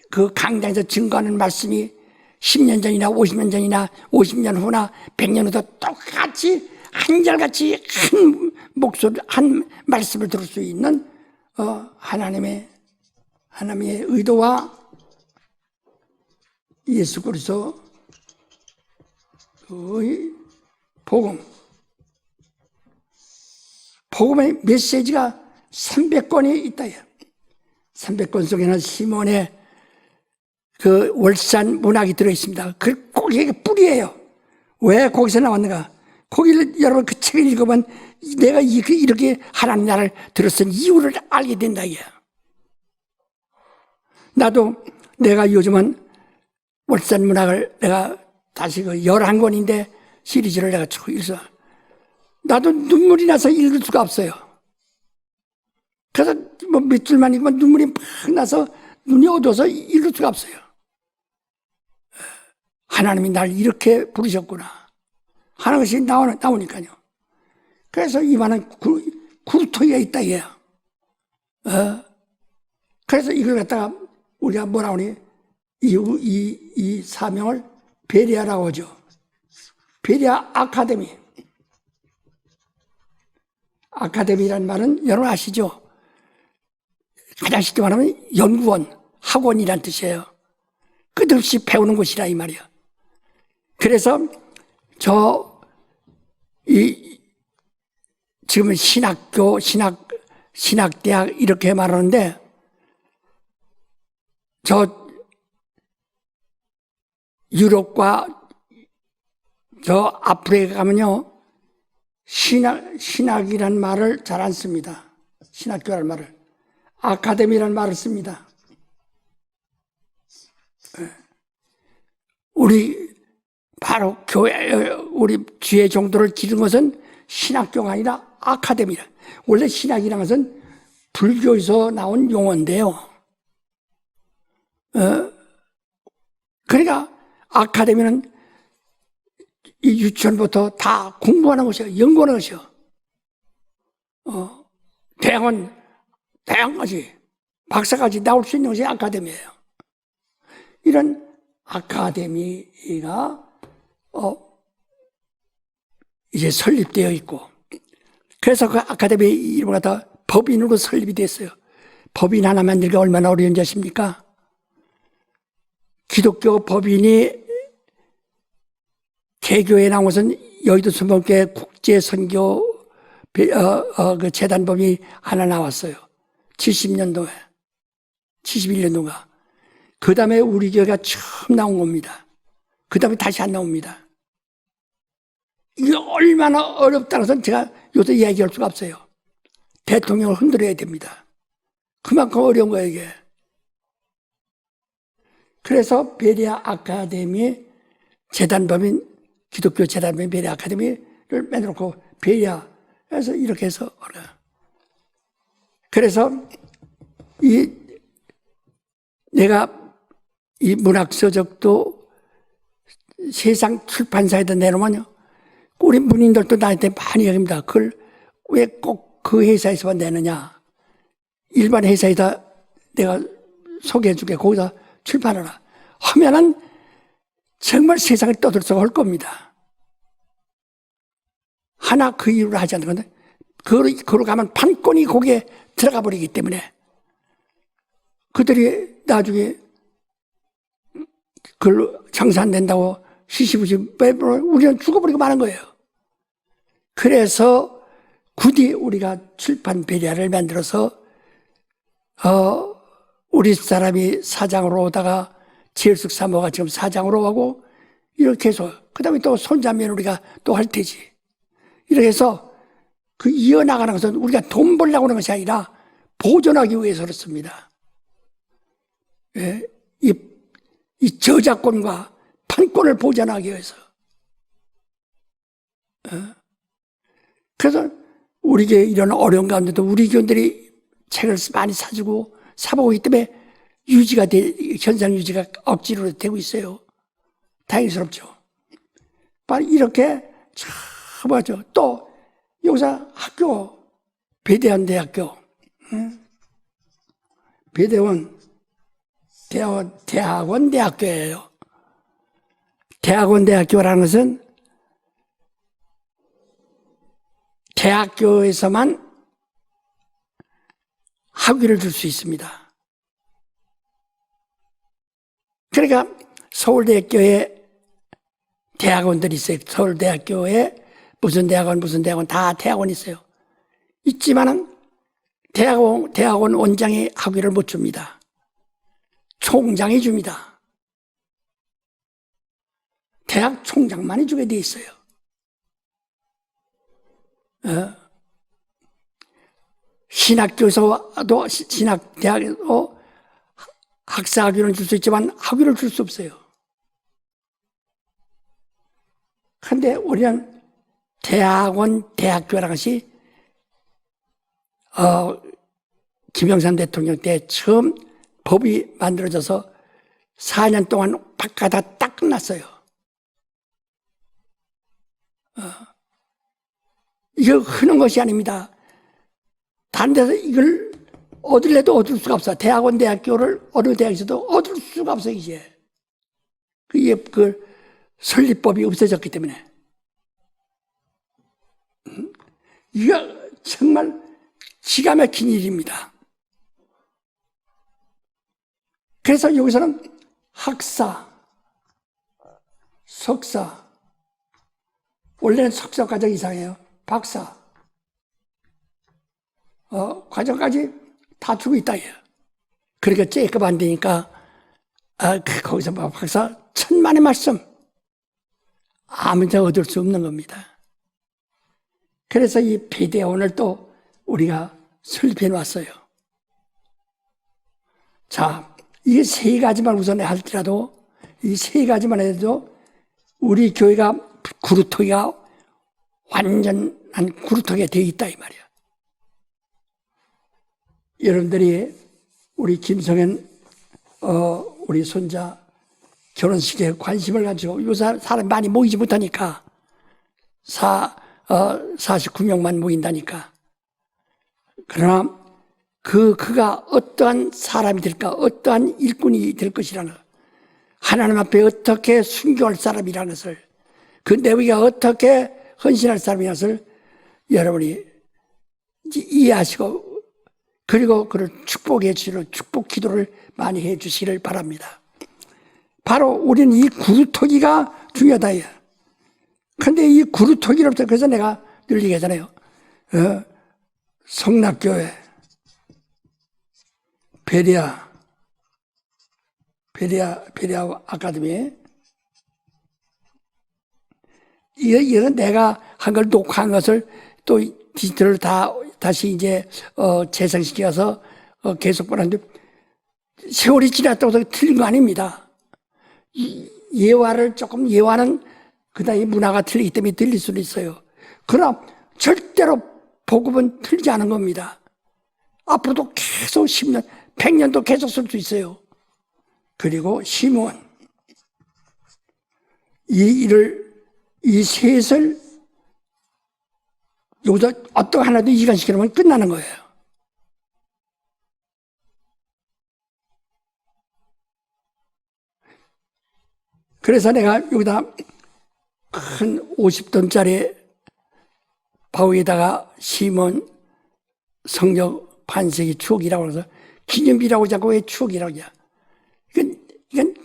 [SPEAKER 2] 그 강당에서 증거하는 말씀이 10년 전이나 50년 전이나 50년 후나 100년 후도 똑같이 한결같이 한 목소리, 한 말씀을 들을 수 있는 하나님의 의도와 예수 그리스도의 복음의 메시지가 300권이 있다. 300권 속에는 시몬의 그 월산 문학이 들어있습니다. 그 꼭 이게 뿌리예요. 왜 거기서 나왔는가? 거기를 여러분 그 책을 읽으면 내가 이렇게 하나님 나라를 들었은 이유를 알게 된다. 나도 내가 요즘은 월산 문학을 내가 다시 그 11권인데 시리즈를 내가 쭉 읽어서 나도 눈물이 나서 읽을 수가 없어요. 그래서 몇 줄만 읽으면 눈물이 막 나서 눈이 어두워서 읽을 수가 없어요. 하나님이 날 이렇게 부르셨구나 하는 것이 나오니까요. 그래서 이만한 구루터기가 있다 얘. 그래서 이걸 갖다가 우리가 뭐라 하니 이 사명을 베리아라고 하죠. 베리아 아카데미. 아카데미라는 말은 여러분 아시죠? 가장 쉽게 말하면 연구원, 학원이란 뜻이에요. 끝없이 배우는 곳이라 이 말이야. 그래서 지금은 신학교, 신학대학 이렇게 말하는데 유럽과 아프리카 가면요 신학이란 말을 잘 안 씁니다. 신학교라는 말을 아카데미라는 말을 씁니다. 우리 바로 교회 우리 주의 정도를 기른 것은 신학교가 아니라 아카데미라. 원래 신학이라는 것은 불교에서 나온 용어인데요. 그러니까 아카데미는 이 유치원부터 다 공부하는 것이요. 연구하는 것이요. 대학까지, 박사까지 나올 수 있는 것이 아카데미예요. 이런 아카데미가 이제 설립되어 있고, 그래서 그 아카데미 이름을 갖다 법인으로 설립이 됐어요. 법인 하나 만들기가 얼마나 어려운지 아십니까? 기독교 법인이 개교에 나온 것은 여의도 순복음교회 국제선교 그 재단법이 하나 나왔어요. 70년도에, 71년도가. 그 다음에 우리 교회가 처음 나온 겁니다. 그 다음에 다시 안 나옵니다. 이게 얼마나 어렵다는 것은 제가 요새 이야기할 수가 없어요. 대통령을 흔들어야 됩니다. 그만큼 어려운 거예요, 이게. 그래서 베레아 아카데미 재단법인, 기독교 재단법인 베레아 아카데미를 만들었고, 베레아에서 이렇게 해서 어려워요. 그래서 내가 이 문학서적도 세상 출판사에다 내놓으면요, 우리 문인들도 나한테 많이 얘기합니다. 그걸 왜 꼭 그 회사에서만 내느냐. 일반 회사에다 내가 소개해줄게. 거기다 출판하라. 하면은 정말 세상을 떠들썩 할 겁니다. 하나 그 이유로 하지 않는 건데, 그로 가면 판권이 거기에 들어가 버리기 때문에 그들이 나중에 그걸로 장사 안 된다고 시시부시 빼버려 우리는 죽어버리고 마는 거예요. 그래서 굳이 우리가 출판 베레아를 만들어서 우리 사람이 사장으로 오다가 제일숙 사모가 지금 사장으로 하고 이렇게 해서 그 다음에 또 손자면 우리가 또 할 테지. 이렇게 해서 그 이어나가는 것은 우리가 돈 벌려고 하는 것이 아니라 보존하기 위해서 그렇습니다. 예? 이 저작권과 판권을 보존하기 위해서. 그래서 우리 교회 이런 어려운 가운데도 우리 교인들이 책을 많이 사주고 사보고 있기 때문에 현상 유지가 억지로 되고 있어요. 다행스럽죠. 바로 이렇게 참 하죠. 또 여기서 학교, 배대원 대학교, 배대원 대학원 대학교예요. 대학원 대학교라는 것은 대학교에서만 학위를 줄 수 있습니다. 그러니까 서울대학교에 대학원들이 있어요. 서울대학교에 무슨 대학원 다 대학원이 있어요. 있지만은 대학원 원장이 학위를 못 줍니다. 총장이 줍니다. 대학 총장만이 주게 돼 있어요. 신학교에서도 신학대학에서 학사 학위를 줄 수 있지만 학위를 줄 수 없어요. 그런데 우리는 대학교라는 것이 김영삼 대통령 때 처음 법이 만들어져서 4년 동안 바꿔다 딱 끝났어요. 이거 흔한 것이 아닙니다. 다른 데서 이걸 얻으려도 얻을 수가 없어. 대학원, 대학교를 어느 대학에서도 얻을 수가 없어, 이제. 그 설립법이 없어졌기 때문에. 이거 정말 기가 막힌 일입니다. 그래서 여기서는 학사, 석사, 원래는 석사 과정 이상이에요. 박사, 과정까지 다 주고 있다. 그러니까 째급 안 되니까, 거기서 박사 천만의 말씀. 아무나 얻을 수 없는 겁니다. 그래서 이 배대원을 또 우리가 설립해 놨어요. 자, 이 세 가지만 우선 할지라도, 이 세 가지만 해도 우리 교회가 구루토기가 완전한 구루토기가 되어 있다, 이 말이야. 여러분들이 우리 김성현, 우리 손자 결혼식에 관심을 가지고 요새 사람이 많이 모이지 못하니까 49명만 모인다니까. 그러나 그가 어떠한 사람이 될까, 어떠한 일꾼이 될 것이라는 것, 하나님 앞에 어떻게 순교할 사람이라는 것을, 그 내위가 어떻게 헌신할 사람이라는 것을 여러분이 이해하시고, 그리고 그를 축복해 주시는 축복 기도를 많이 해 주시기를 바랍니다. 바로 우리는 이 구루토기가 중요하다. 근데 이 구루토기로부터, 그래서 내가 늘 얘기하잖아요. 성락교회, 베리아 아카데미, 이런 내가 한 걸 녹화한 것을 또 디지털로 다시 이제 재생시켜서 계속 보는데, 세월이 지났다고 해서 틀린 거 아닙니다. 예화는 그다음에 문화가 틀리기 때문에 틀릴 수도 있어요. 그러나 절대로 복음은 틀리지 않은 겁니다. 앞으로도 계속 10년, 100년도 계속 쓸 수 있어요. 그리고 시몬, 이 셋을 여기서 어떤 하나도 이간시키면 끝나는 거예요. 그래서 내가 여기다 큰 50톤짜리 바위에다가 시몬 성적 반세기 추억이라고 해서 기념비라고 자꾸 왜 추억이라고 하냐. 이건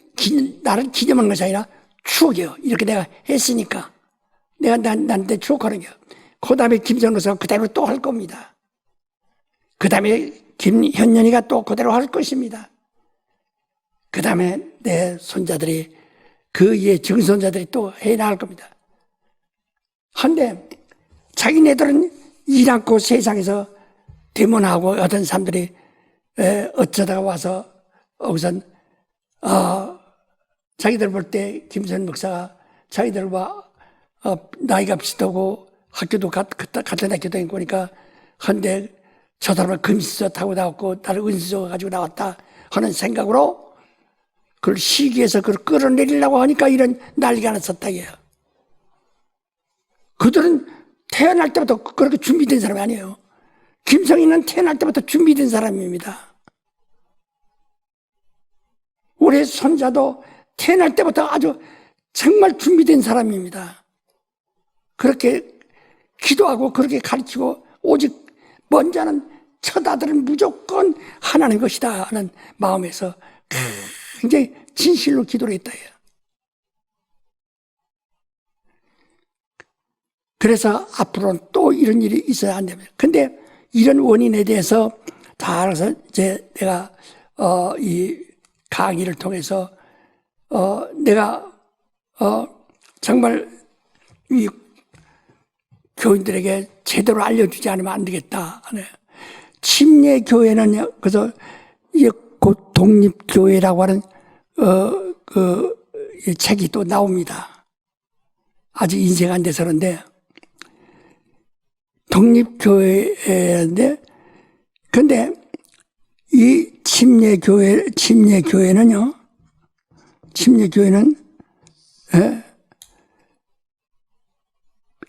[SPEAKER 2] 나를 기념하는 것이 아니라 추억이에요. 이렇게 내가 했으니까. 내가 나한테 추억하는 거예요. 그 다음에 김정은사가 그대로 또 할 겁니다. 그 다음에 김현년이가 또 그대로 할 것입니다. 그 다음에 내 손자들이, 그의 증손자들이 또 해나갈 겁니다. 한데 자기네들은 일 않고 세상에서 대문하고 어떤 사람들이 어쩌다가 와서 우선 자기들 볼 때 김선 목사가 자기들과 나이가 비슷하고 학교도 같은 학교도 있고 그러니까, 한데 저 사람은 금시서 타고 나왔고 나를 은수저 가지고 나왔다 하는 생각으로 그걸 시기해서 그걸 끌어내리려고 하니까 이런 난리가 났었다 이게요. 그들은 태어날 때부터 그렇게 준비된 사람이 아니에요. 김성희는 태어날 때부터 준비된 사람입니다. 우리 손자도 태어날 때부터 아주 정말 준비된 사람입니다. 그렇게 기도하고 그렇게 가르치고, 오직 먼저는 첫 아들은 무조건 하나님 것이다 하는 마음에서 굉장히 진실로 기도를 했다. 그래서 앞으로는 또 이런 일이 있어야 안 됩니다. 근데 이런 원인에 대해서 다 알아서 이제 내가 이 강의를 통해서 내가 정말 이 교인들에게 제대로 알려주지 않으면 안 되겠다. 침례교회는요, 그래서 이제 곧 독립교회라고 하는 이 책이 또 나옵니다. 아직 인쇄가 안 돼서 그런데, 독립교회인데, 근데 이 침례교회는요,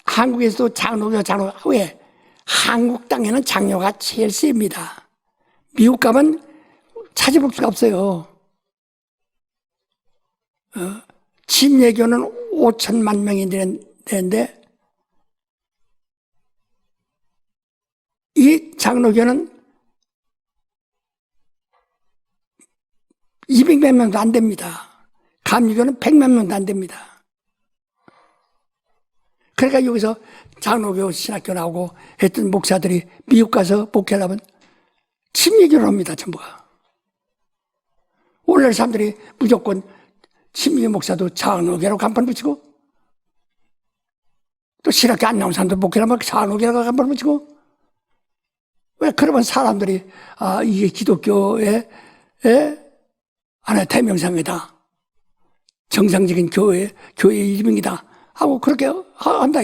[SPEAKER 2] 한국에서도 장로가 왜? 한국 땅에는 장로가 제일 셉니다. 미국 가면 찾아볼 수가 없어요. 침례교는 5천만 명이 되는데, 이 장로교는 200몇 명도 안 됩니다. 감리교는 100몇 명도 안 됩니다. 그러니까 여기서 장로교, 신학교 나오고 했던 목사들이 미국 가서 목회하려면 침례교를 합니다, 전부가. 오늘날 사람들이 무조건 침례교 목사도 장로교라고 간판 붙이고, 또 신학교 안 나온 사람도 목회하면 장로교라고 간판 붙이고, 왜 그러면 사람들이 이게 기독교의 하나의 대명상이다, 정상적인 교회의 이름이다 하고 그렇게 한다.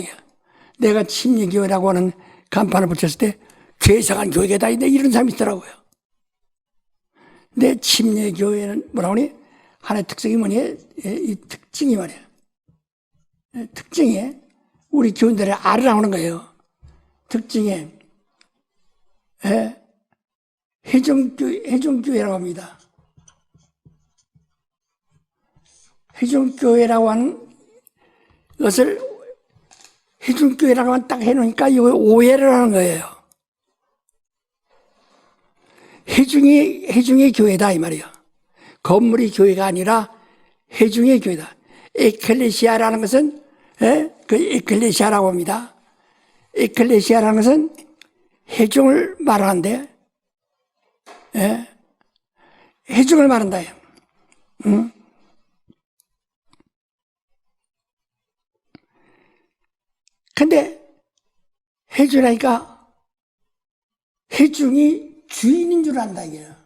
[SPEAKER 2] 내가 침례교회라고 하는 간판을 붙였을 때 괴상한 교회다 이런 사람이 있더라고요. 내 침례교회는 뭐라고 하니? 하나의 특성이 뭐니? 이 특징이 말이야. 특징이 우리 교인들의 알을 나오는 거예요. 특징에 해중교회라고 합니다. 해중교회라고 하는 것을 해중교회라고 딱 해놓으니까 이거 오해를 하는 거예요. 해중의 교회다 이 말이에요. 건물이 교회가 아니라 해중의 교회다. 에클레시아라는 것은 그 에클레시아라고 합니다. 에클레시아라는 것은 해중을 말하는데 해중을 말한다. 근데 해주라니까 해중이 주인인 줄 안다 이게요.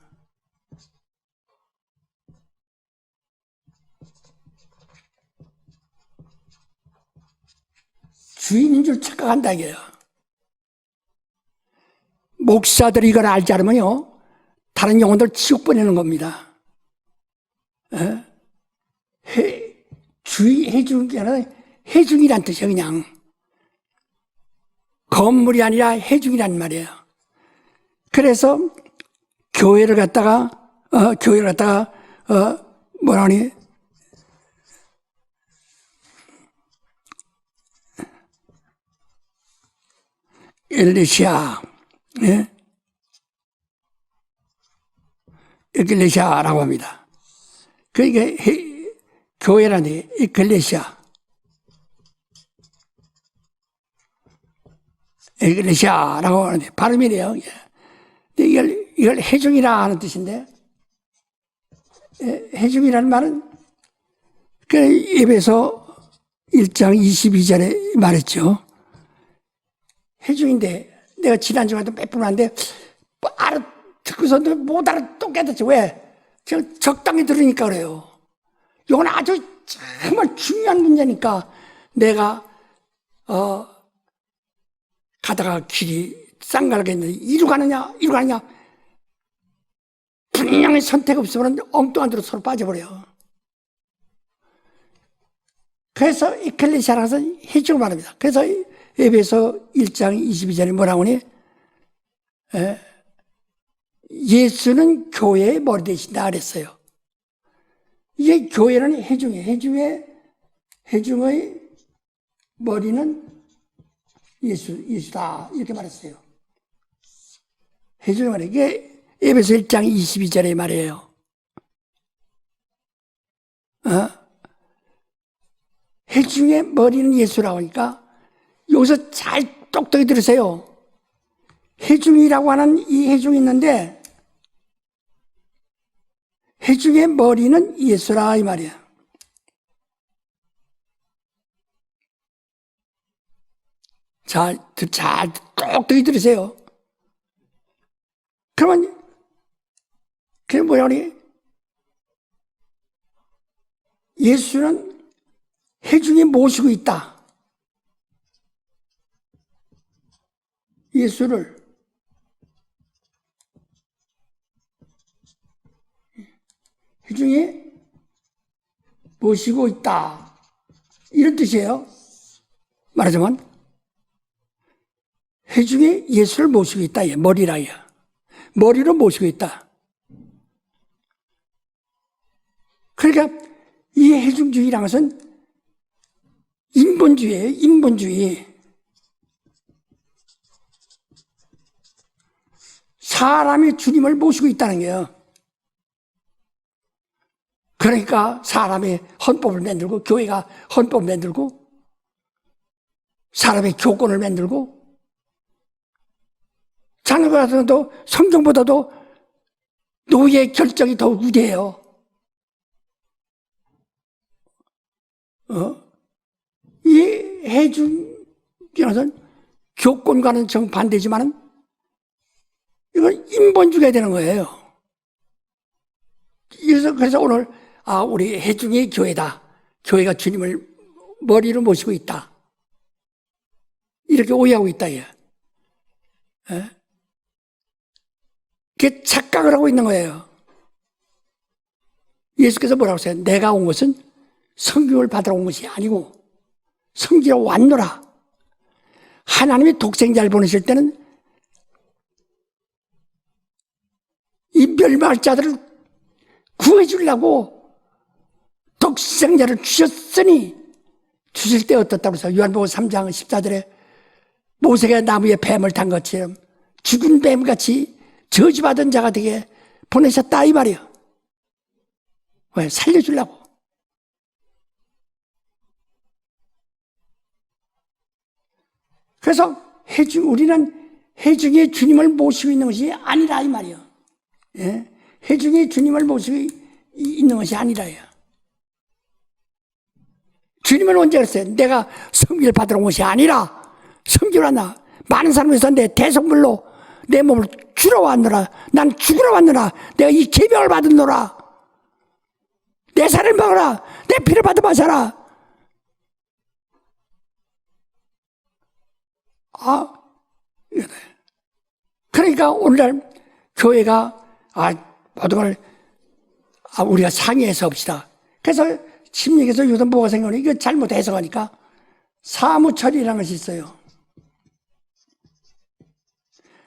[SPEAKER 2] 주인인 줄 착각한다 이게요. 목사들이 이걸 알지 않으면요 다른 영혼들 지옥 보내는 겁니다. 해중이라는 해중이란 뜻이에요. 그냥 건물이 아니라 해중이란 말이에요. 그래서 교회를 갖다가 뭐라 하니 엘레시아 에클레시아라고 합니다. 그러니까 교회라니 에클레시아라고 하는데 발음이래요. 근데 이걸 해중이라 하는 뜻인데 해중이라는 말은 그 에베소 1장 22절에 말했죠. 해중인데 내가 지난주에도 몇 번 왔는데 뭐 알아듣고서도 못 알아듣겠지. 왜? 지금 적당히 들으니까 그래요. 이건 아주 정말 중요한 문제니까 내가 가다가 길이 쌍갈겠는데 이리로 가느냐 분명히 선택 없으면 엉뚱한 데로 서로 빠져버려요. 그래서 에클레시아라는 것은 해중을 말합니다. 그래서 에베소 1장 22절에 뭐라고 하니? 예수는 교회의 머리 되신다 그랬어요. 이게 교회는 해중이에요. 해중의 머리는 예수다 이렇게 말했어요. 해중의 머리. 이게 에베소 1장 22절의 말이에요. 해중의 머리는 예수라고 하니까 여기서 잘 똑똑히 들으세요. 해중이라고 하는 이 해중이 있는데 해중의 머리는 예수라 이 말이야. 잘 똑똑히 들으세요. 그러면 그게 뭐라 그래? 예수는 해중에 모시고 있다. 예수를 해중에 모시고 있다. 이런 뜻이에요. 말하자면 해중에 예수를 모시고 있다. 머리라야. 머리로 모시고 있다. 그러니까 이 해중주의라는 것은 인본주의예요. 인본주의. 사람이 주님을 모시고 있다는 거예요. 그러니까 사람이 헌법을 만들고 교회가 헌법을 만들고 사람의 교권을 만들고 자녀가 같아도 성경보다도 노예 결정이 더 우대해요. 이 해중이라는 교권과는 정반대지만은 이건 인본주의가 되는 거예요. 그래서 오늘 우리 해중의 교회다. 교회가 주님을 머리로 모시고 있다. 이렇게 오해하고 있다. 그게 착각을 하고 있는 거예요. 예수께서 뭐라고 하세요? 내가 온 것은 성경을 받으러 온 것이 아니고 성기로 왔노라. 하나님이 독생자를 보내실 때는 이 멸망할 자들을 구해주려고 독생자를 주셨으니, 주실 때 어떻다고 해서 요한복음 3장 14절에 모세가 나무에 뱀을 탄 것처럼 죽은 뱀같이 저주받은 자가 되게 보내셨다 이 말이에요. 왜? 살려주려고. 그래서 우리는 해중의 주님을 모시고 있는 것이 아니라 이 말이에요. 예? 해중의 주님을 모시고 있는 것이 아니라요. 주님은 언제 그랬어요? 내가 성기를 받으러 온 것이 아니라 성기를 왔나. 많은 사람에서 내 대성물로 내 몸을 주러 왔노라. 난 죽으러 왔노라. 내가 이 계명을 받았노라. 내 살을 먹어라. 내 피를 받아 마셔라. 그러니까 오늘날 교회가 모든 걸 우리가 상의해서 합시다. 그래서 심리에서 요즘 뭐가 생각하니 이거 잘못 해석하니까 사무처리라는 것이 있어요.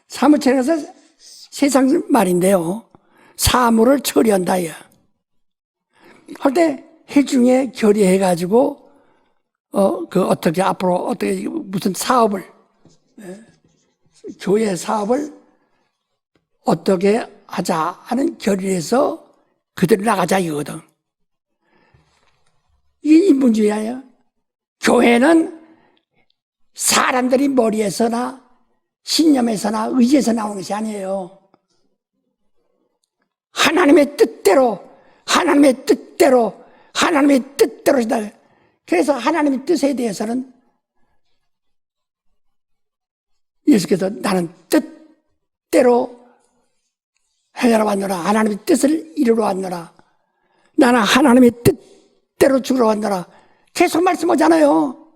[SPEAKER 2] 사무처리라서 세상 말인데요. 사무를 처리한다. 할 때 해중에 결의해가지고 어떻게 앞으로 어떻게 무슨 사업을 교회 사업을 어떻게 하자 하는 결의에서 그대로 나가자 이거거든. 이게 인본주의야. 교회는 사람들이 머리에서나 신념에서나 의지에서 나오는 것이 아니에요. 하나님의 뜻대로 그래서 하나님의 뜻에 대해서는 예수께서 나는 뜻대로 행하러 왔노라. 하나님의 뜻을 이루러 왔노라. 나는 하나님의 뜻대로 죽으러 왔노라. 계속 말씀하잖아요.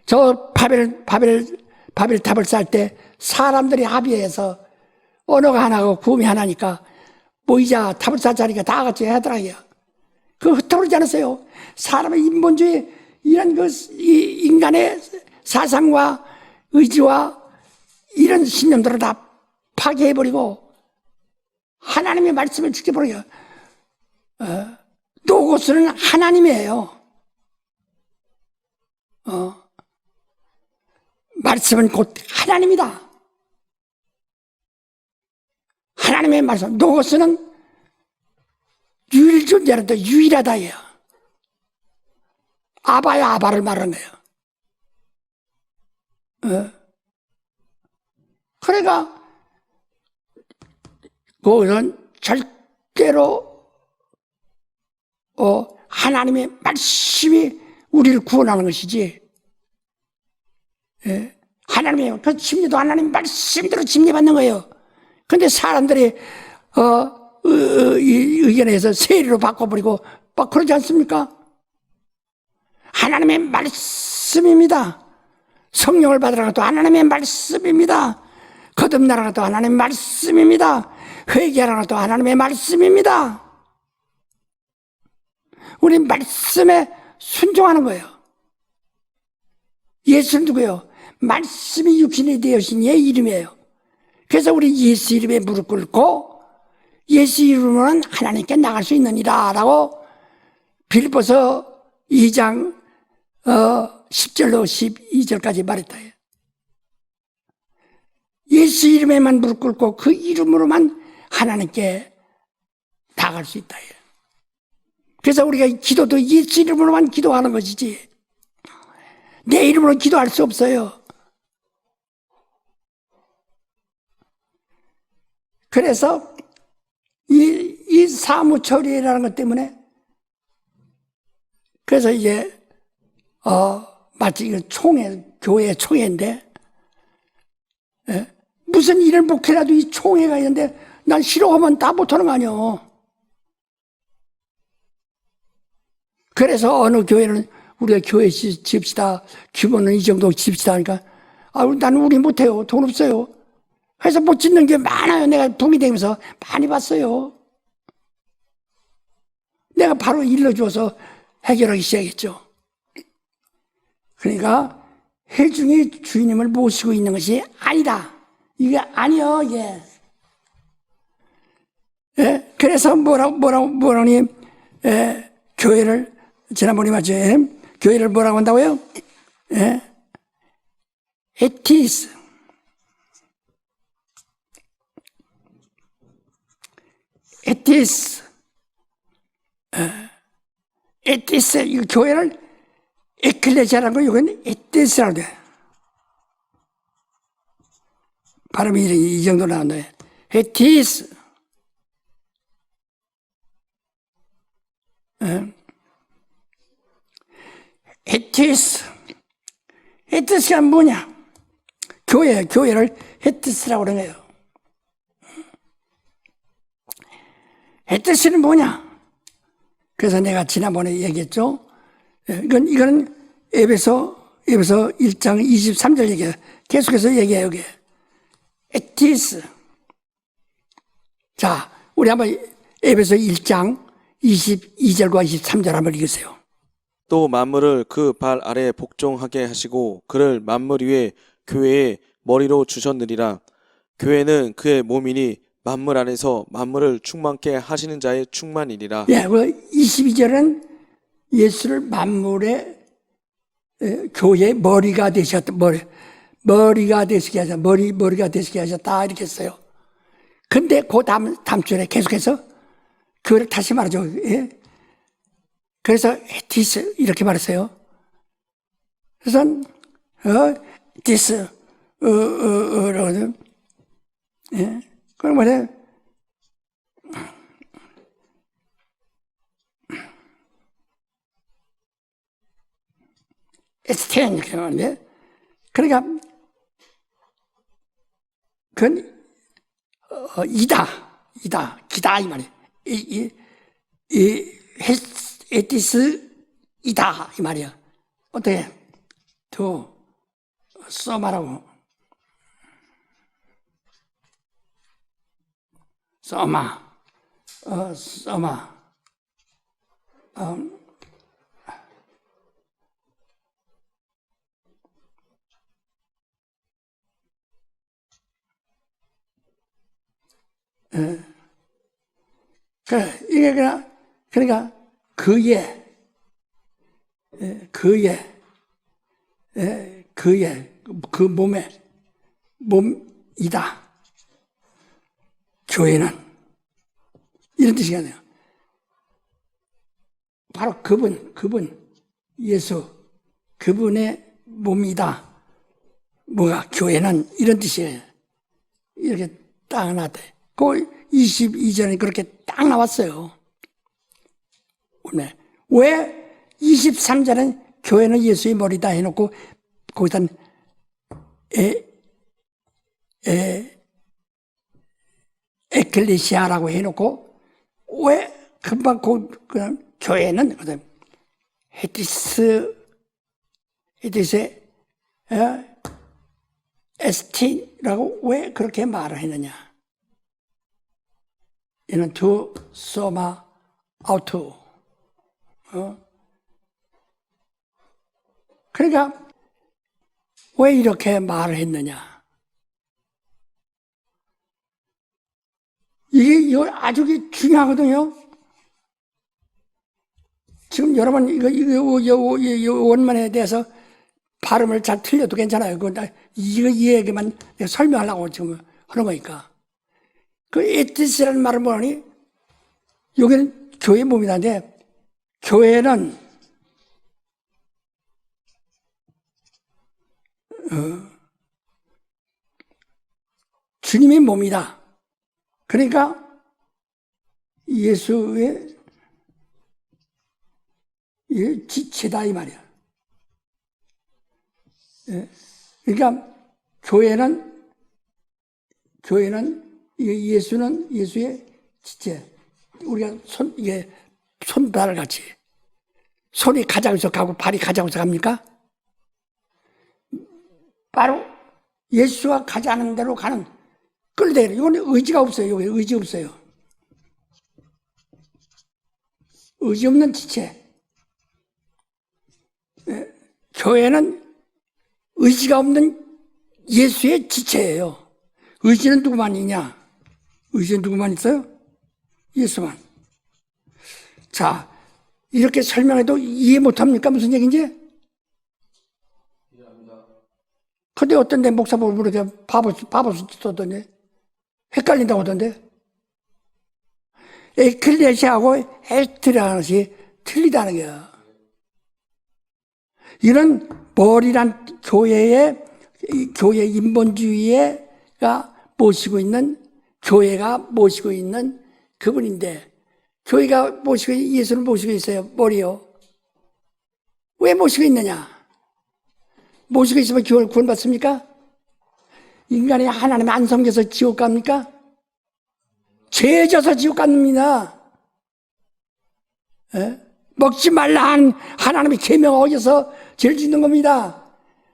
[SPEAKER 2] 저 바벨 탑을 쌓을 때 사람들이 합의해서 언어가 하나고 구음이 하나니까 모이자 탑을 쌓자니까 다 같이 하더라고요. 그거 흩어버리지 않았어요. 사람의 인본주의 이런 이 인간의 사상과 의지와 이런 신념들을 다 파괴해버리고 하나님의 말씀을 지켜버려요. 노고스는 하나님이에요. 말씀은 곧 하나님이다. 하나님의 말씀, 노고스는 유일존재라도 유일하다예요. 아바야 아바를 말하는 거예요. 그러니까 그것은 절대로 하나님의 말씀이 우리를 구원하는 것이지. 하나님의 그 침례도 하나님 말씀대로 침례받는 거예요. 근데 사람들이 이 의견에서 세리로 바꿔버리고 막 그러지 않습니까? 하나님의 말씀입니다. 성령을 받으러 가도 하나님의 말씀입니다. 거듭나러 가도 하나님의 말씀입니다. 회개하러 가도 하나님의 말씀입니다. 우리 말씀에 순종하는 거예요. 예수는 누구예요? 말씀이 육신이 되어신 예 이름이에요. 그래서 우리 예수 이름에 무릎 꿇고 예수 이름으로는 하나님께 나갈 수 있느니라 라고 빌립보서 2장 10절로 12절까지 말했다. 예수 이름에만 무릎 꿇고 그 이름으로만 하나님께 나갈 수 있다. 그래서 우리가 기도도 예수 이름으로만 기도하는 것이지 내 이름으로 기도할 수 없어요. 그래서 이 사무처리라는 것 때문에 그래서 이제 마치 이거 교회 총회인데 무슨 일을 목회라도 이 총회가 있는데 난 싫어하면 다 못하는 거 아니요. 그래서 어느 교회는 우리가 교회 지읍시다. 규모는 이 정도 지읍시다 하니까 나는 우리 못해요. 돈 없어요. 그래서 못 짓는 게 많아요. 내가 붕이 되면서 많이 봤어요. 내가 바로 일러주어서 해결하기 시작했죠. 그러니까 회중이 주님을 모시고 있는 것이 아니다. 이게 아니요, 이게. 예, 그래서 뭐라니, 교회를, 지난번에 맞죠? 교회를 뭐라고 한다고요? 예? 에티스. 에티스. 에티스. 이 교회를 에클레시아라는 거, 이건 에티스라고 돼. 발음이 이 정도 나왔네. 에티스. 에티스. 에티스가 뭐냐? 교회를 에티스라고 그러는 거예요. 에티스는 뭐냐? 그래서 내가 지난번에 얘기했죠. 이거는 에베소 1장 23절 얘기해요. 계속해서 얘기해요, 여기. 에티스. 자, 우리 한번 에베소 1장 22절과 23절 한번 읽으세요.
[SPEAKER 3] 또 만물을 그 발 아래 복종하게 하시고 그를 만물 위에 교회의 머리로 주셨느니라. 교회는 그의 몸이니 만물 안에서 만물을 충만케 하시는 자의 충만이니라.
[SPEAKER 2] 예, 22절은 예수를 만물의 교회의 머리가 되셨다. 머리가 되시게 하셨다. 머리가 되시게 하셨다. 이렇게 했어요. 근데 그 다음 줄에 계속해서 그거를 다시 말하죠. 예? 그래서 에티스 이렇게 말했어요. 그래서 에티스 라고 예? 그럼 뭐래? 에스텐 이렇게 하는데, 그러니까 그건 기다 이 말이에요. 에티스 이다 이 말이야. 어떻게? 또 써마라고. 써마. 이게 그러니까 그의 그 몸이다. 교회는 이런 뜻이 아니에요. 바로 그분 예수 그분의 몸이다. 뭐가 교회는 이런 뜻이에요. 이렇게 딱 나왔대. 그 22절에 그렇게 딱 나왔어요. 왜 23절은 교회는 예수의 머리다 해놓고 거기다 에클레시아라고 해놓고 왜 금방 그냥 교회는 헤티스의 에스틴이라고 왜 그렇게 말을 했느냐? 이는 투 소마 아우투. 그러니까 왜 이렇게 말을 했느냐? 이거 아주 중요하거든요. 지금 여러분 이거 원문에 대해서 발음을 잘 틀려도 괜찮아요. 이 얘기만 설명하려고 지금 하는 거니까. 그 에티스라는 말을 뭐하니? 여기는 교회 몸이라는데, 교회는 주님의 몸이다. 그러니까 예수의 지체다 이 말이야. 그러니까 교회는 예수는 예수의 지체. 우리가 손발 같이 손이 가자고서 가고 발이 가자고서 갑니까? 바로 예수가 가자는 대로 가는 끌대요. 이건 의지가 없어요. 여기 의지 없어요. 의지 없는 지체. 교회는 의지가 없는 예수의 지체예요. 의지는 누구만 있냐? 의지는 누구만 있어요? 예수만. 자, 이렇게 설명해도 이해 못합니까? 무슨 얘기인지? 근데 어떤 데 목사 보고 그렇게 바보 쓰던데? 헷갈린다고 하던데? 에클레시아하고 에스트라는 것이 틀리다는 거야. 이런 머리란 교회 인본주의가 모시고 있는, 교회가 모시고 있는 그분인데, 교회가 모시고, 예수를 모시고 있어요. 머리요. 왜 모시고 있느냐? 모시고 있으면 구원받습니까? 인간이 하나님 안 섬겨서 지옥 갑니까? 죄 져서 지옥 갑니다. 에? 먹지 말라 한 하나님의 계명 어겨서 죄를 짓는 겁니다.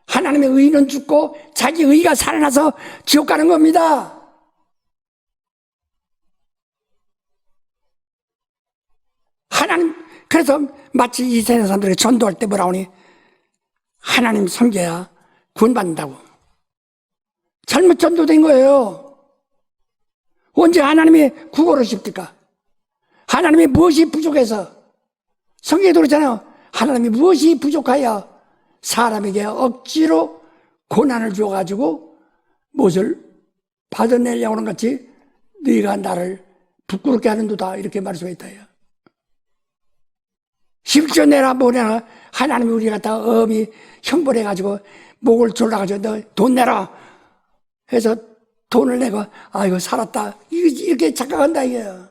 [SPEAKER 2] 하나님의 의는 죽고 자기 의가 살아나서 지옥 가는 겁니다. 하나님, 그래서 마치 이 세상 사람들에게 전도할 때 뭐라 하니? 하나님 섬겨야 구원받는다고. 잘못 전도된 거예요. 언제 하나님이 구걸을 십니까? 하나님이 무엇이 부족해서? 성경에 그러잖아요. 하나님이 무엇이 부족하여 사람에게 억지로 고난을 줘가지고 무엇을 받아내려고 하는 같이 네가 나를 부끄럽게 하는도다 이렇게 말할 수가 있다. 십시오 내라 뭐내라 하나님이 우리 갖다 엄히 형벌해가지고 목을 졸라가지고 너 돈 내라 해서 돈을 내고 아이고 살았다 이렇게 착각한다 이거예요.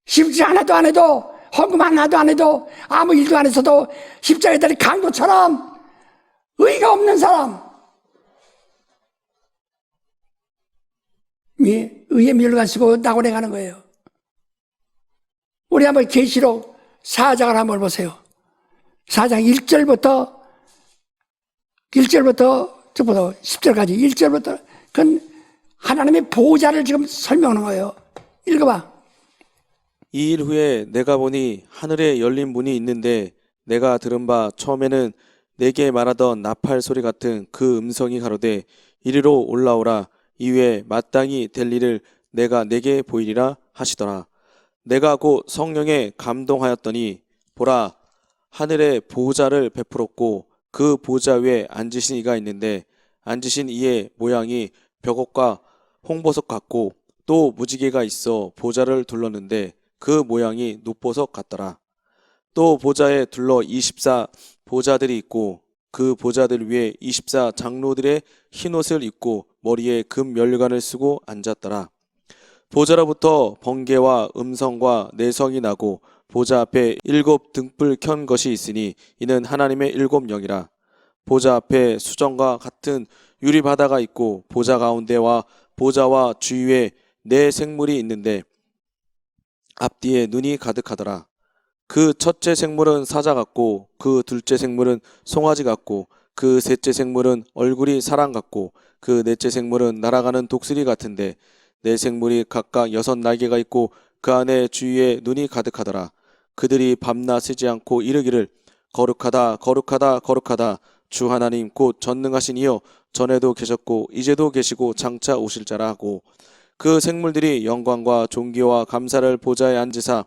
[SPEAKER 2] 십시 하나도 안 해도 헌금 하나도 안 해도 아무 일도 안 했어도 십자가에 달린 강도처럼 의가 없는 사람이 의에 밀려가시고 낙원에 가는 거예요. 우리 한번 계시록 4장을 한번 보세요. 4장 1절부터 10절까지 1절부터 그건 하나님의 보호자를 지금 설명하는 거예요. 읽어봐.
[SPEAKER 3] 2일 후에 내가 보니 하늘에 열린 문이 있는데 내가 들은 바 처음에는 내게 말하던 나팔 소리 같은 그 음성이 가로되 이리로 올라오라 이후에 마땅히 될 일을 내가 내게 보이리라 하시더라. 내가 곧 성령에 감동하였더니 보라 하늘에 보호자를 베풀었고 그 보호자 위에 앉으신 이가 있는데 앉으신 이의 모양이 벽옥과 홍보석 같고 또 무지개가 있어 보좌를 둘렀는데 그 모양이 녹보석 같더라. 또 보좌에 둘러 24 보좌들이 있고 그 보좌들 위에 24 장로들의 흰옷을 입고 머리에 금 면류관을 쓰고 앉았더라. 보좌로부터 번개와 음성과 내성이 나고 보좌 앞에 7 등불 켠 것이 있으니 이는 하나님의 7 영이라. 보좌 앞에 수정과 같은 유리바다가 있고 보좌 가운데와 보좌와 주위에 4 생물이 있는데 앞뒤에 눈이 가득하더라. 그 첫째 생물은 사자 같고 그 둘째 생물은 송아지 같고 그 셋째 생물은 얼굴이 사람 같고 그 넷째 생물은 날아가는 독수리 같은데 4 생물이 각각 6 날개가 있고 그 안에 주위에 눈이 가득하더라. 그들이 밤낮 쉬지 않고 이르기를 거룩하다 거룩하다 거룩하다 주 하나님 곧 전능하신 이여 전에도 계셨고 이제도 계시고 장차 오실 자라 하고 그 생물들이 영광과 존귀와 감사를 보좌에 앉으사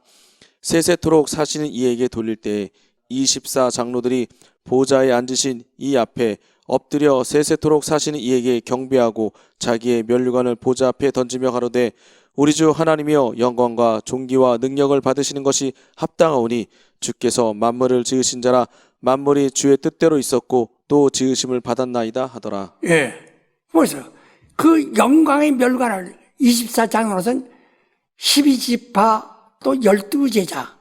[SPEAKER 3] 세세토록 사시는 이에게 돌릴 때에 24 장로들이 보좌에 앉으신 이 앞에 엎드려 세세토록 사시는 이에게 경배하고 자기의 면류관을 보좌 앞에 던지며 가로되 우리 주 하나님이여 영광과 존귀와 능력을 받으시는 것이 합당하오니 주께서 만물을 지으신 자라 만물이 주의 뜻대로 있었고 또 지으심을 받았나이다 하더라.
[SPEAKER 2] 예. 그래서 그 영광의 면류관을 24장로는 12지파 또 12제자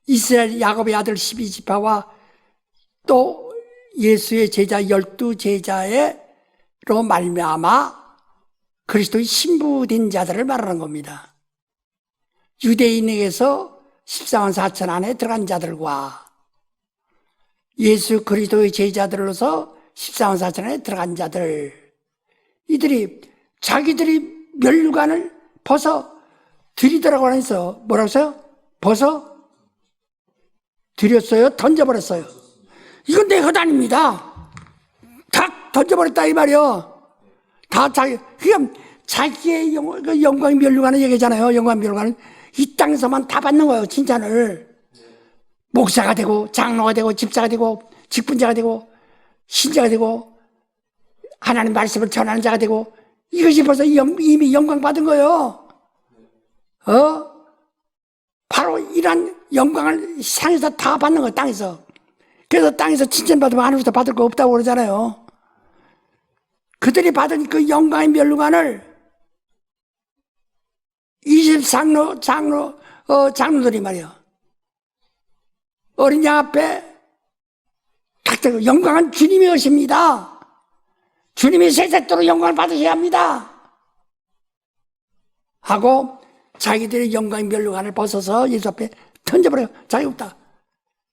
[SPEAKER 2] 이스라엘 야곱의 아들 12지파와 또 예수의 제자 12제자로 말미암아 그리스도의 신부된 자들을 말하는 겁니다. 유대인에게서 14만 4천 안에 들어간 자들과 예수 그리스도의 제자들로서 14만 4천 안에 들어간 자들 이들이 자기들이 면류관을 벗어 드리더라고 해서 뭐라고 했어요? 벗어 드렸어요? 던져버렸어요. 이건 내 것 아닙니다. 탁 던져버렸다 이 말이요. 다 자기, 그냥 자기의 영광 멸류관을 얘기하잖아요. 영광 멸류관은 이 땅에서만 다 받는 거예요. 칭찬을. 목사가 되고 장로가 되고 집사가 되고 직분자가 되고 신자가 되고 하나님 말씀을 전하는 자가 되고 이것이 벌써 이미 영광 받은 거예요. 바로 이런 영광을 세상에서 다 받는 거예요. 땅에서. 그래서 땅에서 칭찬받으면 하늘에서 받을 거 없다고 그러잖아요. 그들이 받은 그 영광의 멸류관을 20장로들이 말이요. 어린 양 앞에 각자 영광은 주님의 것입니다. 주님이 세세토록 영광을 받으셔야 합니다. 하고 자기들의 영광의 멸류관을 벗어서 예수 앞에 던져버려요. 자기 없다.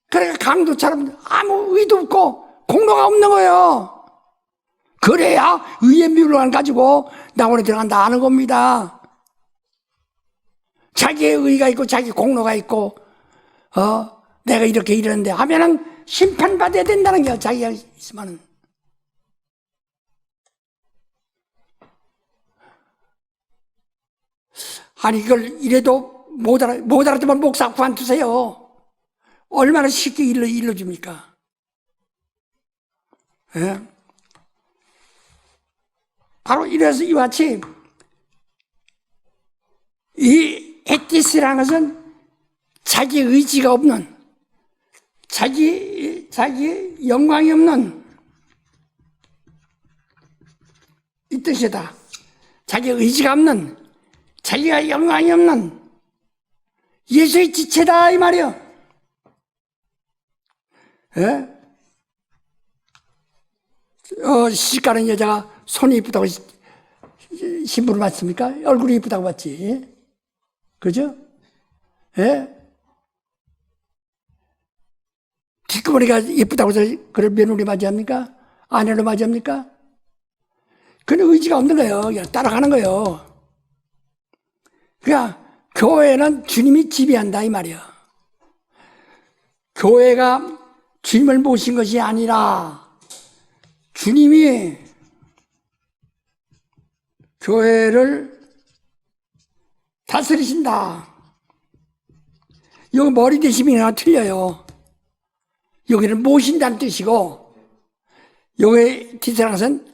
[SPEAKER 2] 그러니까 강도처럼 아무 의도 없고 공로가 없는 거예요. 그래야 의의 멸류관 가지고 나원에 들어간다 하는 겁니다. 자기의 의가 있고 자기 공로가 있고 내가 이렇게 이러는데 하면은 심판받아야 된다는 거예요. 자기가 있으면은. 아니 이걸 이래도 못 알아듣면 목사 그만두세요. 얼마나 쉽게 일러줍니까? 예? 바로 이래서 이와 같이 이 에티스라는 것은 자기 의지가 없는 자기 영광이 없는 이 뜻이다. 자기 의지가 없는 자기가 영광이 없는 예수의 지체다 이 말이요. 예? 시집가는 여자가 손이 이쁘다고 신부를 받습니까? 얼굴이 이쁘다고 받지. 그죠? 예? 뒷구머리가 예쁘다고 해서 그걸 며느리 맞이합니까? 아내로 맞이합니까? 그는 의지가 없는 거예요. 그냥 따라가는 거예요. 그러니까 교회는 주님이 지배한다 이 말이야. 교회가 주님을 모신 것이 아니라 주님이 교회를 다스리신다. 여기 머리 대심이나 틀려요. 여기는 모신다는 뜻이고 여기 디스랑은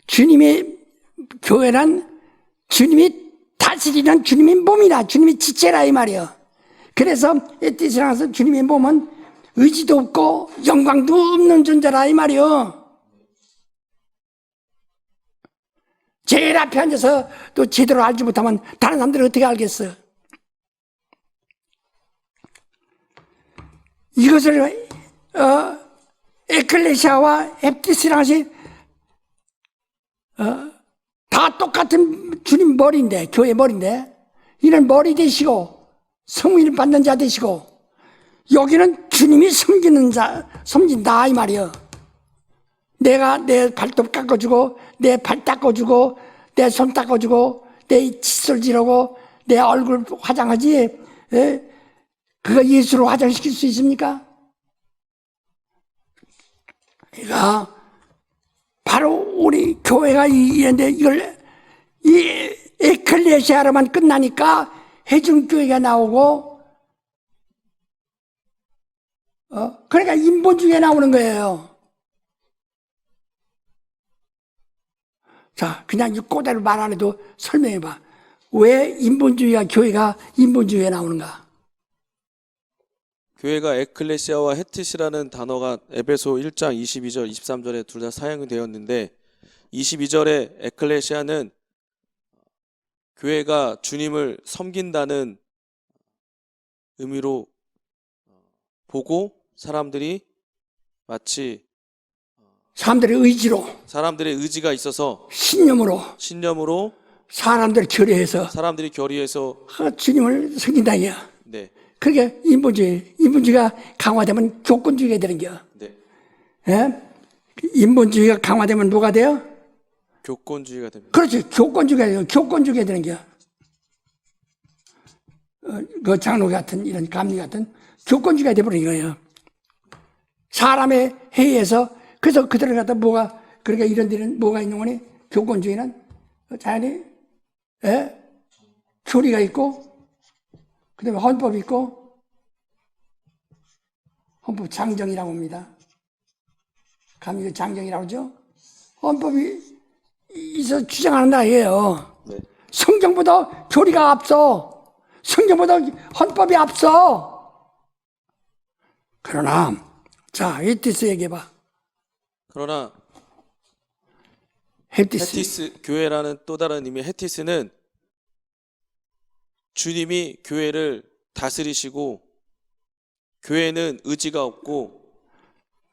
[SPEAKER 2] 주님의 교회는 주님이 다스리는 주님의 몸이다. 주님의 지체라 이 말이에요. 그래서 디스랑은 주님의 몸은 의지도 없고 영광도 없는 존재라 이 말이에요. 제일 앞에 앉아서 또 제대로 알지 못하면 다른 사람들은 어떻게 알겠어? 이것을 에클레시아와 헵티스랑이 다 똑같은 주님 머리인데, 교회 머리인데 이는 머리 되시고 성민을 받는 자 되시고 여기는 주님이 섬긴다 이 말이에요. 내가 내 발톱 깎아주고 내 발 닦아주고 내 손 닦아주고 내 칫솔 지르고 내 얼굴 화장하지 그거 예수로 화장시킬 수 있습니까? 그러니까 바로 우리 교회가 이런데 이걸 이 에클레시아로만 끝나니까 회중교회가 나오고 그러니까 인본주의가 나오는 거예요. 자, 그냥 이 꼬대로 말 안 해도 설명해봐. 왜 인본주의와 교회가 인본주의에 나오는가?
[SPEAKER 3] 교회가 에클레시아와 헤티시라는 단어가 에베소 1장 22절, 23절에 둘 다 사용이 되었는데 22절에 에클레시아는 교회가 주님을 섬긴다는 의미로 보고 사람들이 마치
[SPEAKER 2] 사람들의 의지로
[SPEAKER 3] 사람들의 의지가 있어서
[SPEAKER 2] 신념으로 사람들을 결의해서 주님을 섬긴다 이야.
[SPEAKER 3] 네.
[SPEAKER 2] 그게 인본주의가 강화되면 교권주의가 되는 거야.
[SPEAKER 3] 네.
[SPEAKER 2] 예? 인본주의가 강화되면 뭐가 돼요?
[SPEAKER 3] 교권주의가 됩니다.
[SPEAKER 2] 그렇지. 교권주의가 되는 거야. 그 장로 같은 이런 감리 같은 교권주의가 돼버린 거예요. 사람의 회의에서 그래서 그들을 갖다 뭐가 그러니까 이런 데는 뭐가 있는 거니? 교권주의는 자연히 교리가 있고 그다음에 헌법이 있고 헌법 장정이라고 합니다. 감히 장정이라고 하죠. 헌법이 있어 주장하는 나라예요.
[SPEAKER 3] 네.
[SPEAKER 2] 성경보다 교리가 앞서, 성경보다 헌법이 앞서. 그러나 자 헤티스 얘기해봐.
[SPEAKER 3] 그러나
[SPEAKER 2] 헤티스.
[SPEAKER 3] 헤티스 교회라는 또 다른 의미의 헤티스는 주님이 교회를 다스리시고 교회는 의지가 없고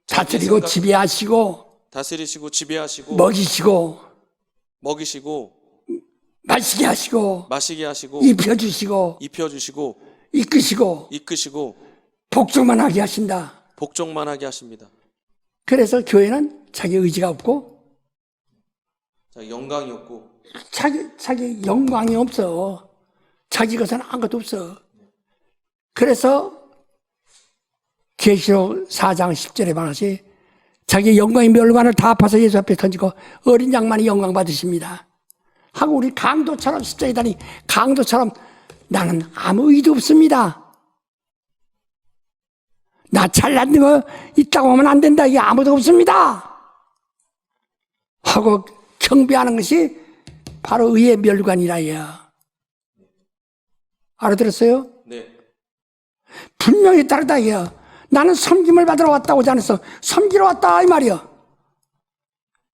[SPEAKER 3] 자기
[SPEAKER 2] 다스리고
[SPEAKER 3] 생각-
[SPEAKER 2] 지배하시고
[SPEAKER 3] 다스리시고 지배하시고
[SPEAKER 2] 먹이시고
[SPEAKER 3] 마시게
[SPEAKER 2] 마시게 하시고
[SPEAKER 3] 하시고
[SPEAKER 2] 입혀주시고
[SPEAKER 3] 입혀주시고
[SPEAKER 2] 이끄시고 복종만 하게 하신다.
[SPEAKER 3] 복종만 하게 하십니다.
[SPEAKER 2] 그래서 교회는 자기 의지가 없고
[SPEAKER 3] 자, 영광이 없고
[SPEAKER 2] 자기 영광이 없어. 자기 것은 아무것도 없어. 그래서 계시록 4장 10절에 말하시 자기 영광의 멸관을 다 아파서 예수 앞에 던지고 어린 양만이 영광 받으십니다. 하고 우리 강도처럼 십자가에 다니 강도처럼 나는 아무 의도 없습니다. 나 잘난 거 있다고 하면 안 된다. 이게 아무도 없습니다. 하고 경배하는 것이 바로 의의 멸관이라요. 알아들었어요?
[SPEAKER 3] 네.
[SPEAKER 2] 분명히 다르다 이야. 나는 섬김을 받으러 왔다고 하지 않았어. 섬기러 왔다 이 말이야.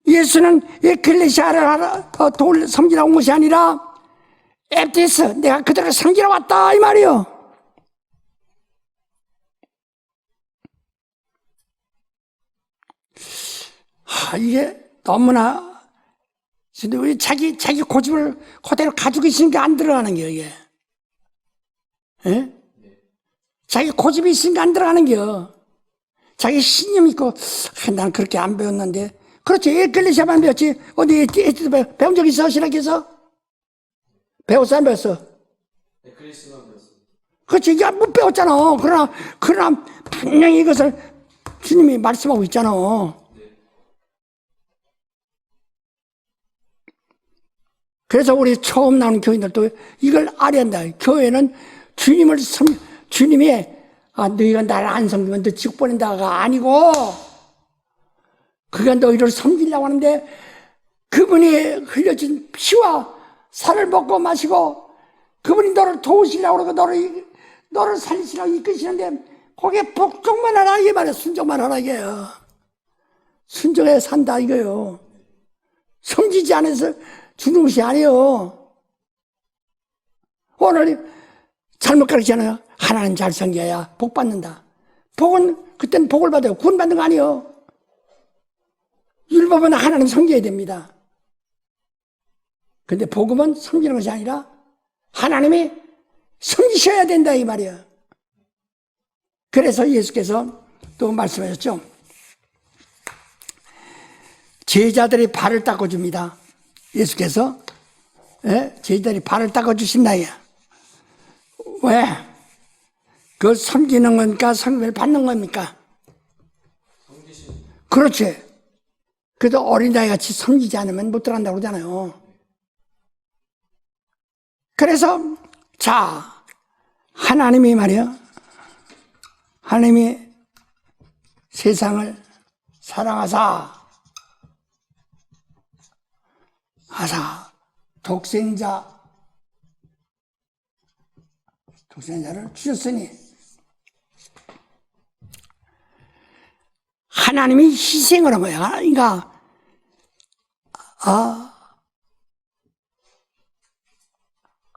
[SPEAKER 2] 예수는 에클레시아를 섬기러 온 것이 아니라 에티스 내가 그들을 섬기러 왔다 이 말이야. 이게 너무나 우리 자기 고집을 그대로 가지고 있으니까 안 들어가는 게 이게. 예? 자기 고집이 있으니까 안 들어가는 겨. 자기 신념 있고 난 그렇게 안 배웠는데 그렇지 에클레시아만 배웠지 어디 에티스 배운 적 있어? 신학에서? 배웠어 안 배웠어?
[SPEAKER 3] 에클레시아만 배웠어요.
[SPEAKER 2] 그렇지 이게 못 배웠잖아. 그러나 분명히 이것을 주님이 말씀하고 있잖아. 그래서 우리 처음 나오는 교인들도 이걸 알아야 한다. 교회는 주님이 너희가 나를 안 섬기면 너 지옥 보낸다가 아니고 그가 너희를 섬기려고 하는데 그분이 흘려진 피와 살을 먹고 마시고 그분이 너를 도우시려고 그러고 너를 살리시라고 이끄시는데 거기에 복종만 하라 이게 말이야. 순종만 하라 이게요. 순종해 산다 이거요. 섬기지 않아서 주는 것이 아니에요. 오늘 잘못 가르치잖아요. 하나님 잘 섬겨야 복 받는다. 복은 그때는 복을 받아요. 구원 받는 거 아니에요. 율법은 하나님 섬겨야 됩니다. 근데 복음은 섬기는 것이 아니라 하나님이 섬기셔야 된다 이 말이에요. 그래서 예수께서 또 말씀하셨죠. 제자들이 발을 닦아줍니다. 예수께서 제자들이 발을 닦아주신다. 왜? 그 섬기는 겁니까? 섬김을 받는 겁니까? 그렇지. 그래도 어린아이 같이 섬기지 않으면 못 들어간다고 그러잖아요. 그래서 자 하나님이 말이야. 하나님이 세상을 사랑하사 독생자를 주셨으니 하나님이 희생을 한 거야. 그러니까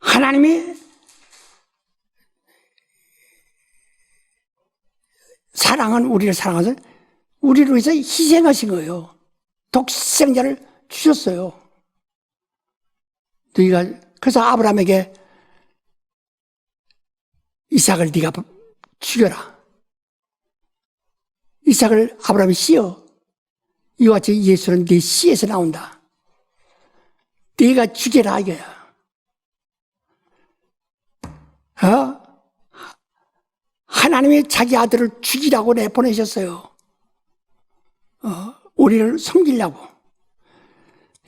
[SPEAKER 2] 하나님이 우리를 사랑해서 우리를 위해서 희생하신 거예요. 독생자를 주셨어요. 그래서 아브라함에게 이삭을 네가 죽여라. 이삭을 아브라함이 씨어. 이와 같이 예수는 네 씨에서 나온다. 네가 죽여라 이거야. 하나님이 자기 아들을 죽이라고 내보내셨어요. 우리를 섬기려고.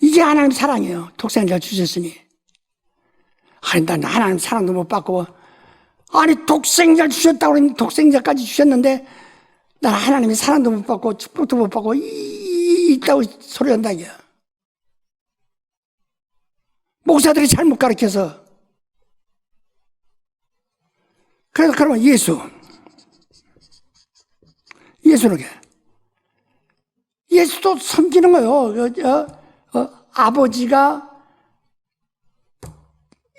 [SPEAKER 2] 이게 하나님 사랑이에요. 독생자를 주셨으니. 아니, 난 하나님 사랑도 못 받고, 아니, 독생자를 주셨다고 그러니 독생자까지 주셨는데, 난 하나님의 사랑도 못 받고, 축복도 못 받고, 있다고 소리한다, 이게. 목사들이 잘못 가르쳐서. 그래서 그러면 예수는 게. 예수도 섬기는 거예요. 아버지가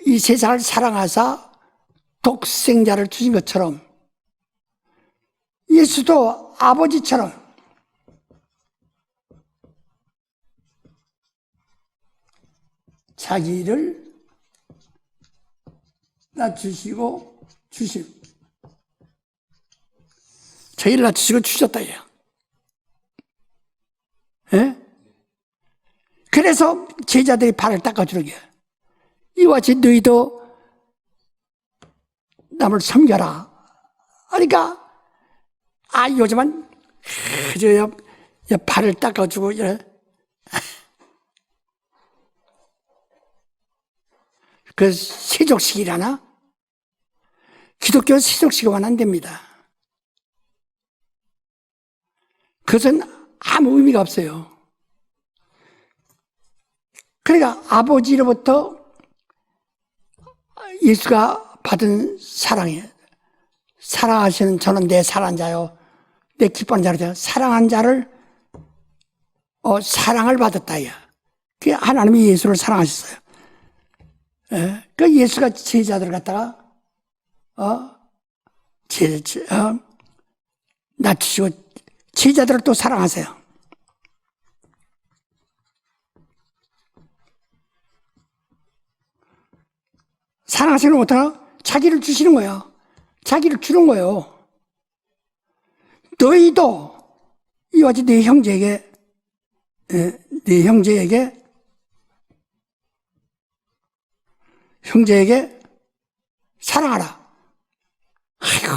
[SPEAKER 2] 이 세상을 사랑하사 독생자를 주신 것처럼 예수도 아버지처럼 자기를 낮추시고 자기를 낮추시고 주셨다 이요. 예? 그래서 제자들이 발을 닦아주는 거예요. 이와 같이 너희도 남을 섬겨라. 그러니까 요즘은 발을 닦아주고 그 세족식이라나? 기독교 세족식은 안 됩니다. 그것은 아무 의미가 없어요. 그러니까 아버지로부터 예수가 받은 사랑이에요. 사랑하시는 저는 내 사랑한 자요. 내 기뻐하는 자로 사랑한 자를 사랑을 받았다. 그 하나님이 예수를 사랑하셨어요. 그 예수가 제자들을 갖다가 낮추시고 제자들을 또 사랑하세요. 사랑하시는 못하나? 자기를 주시는 거예요. 자기를 주는 거예요. 너희도 이와 같이 내 형제에게 사랑하라. 아이고,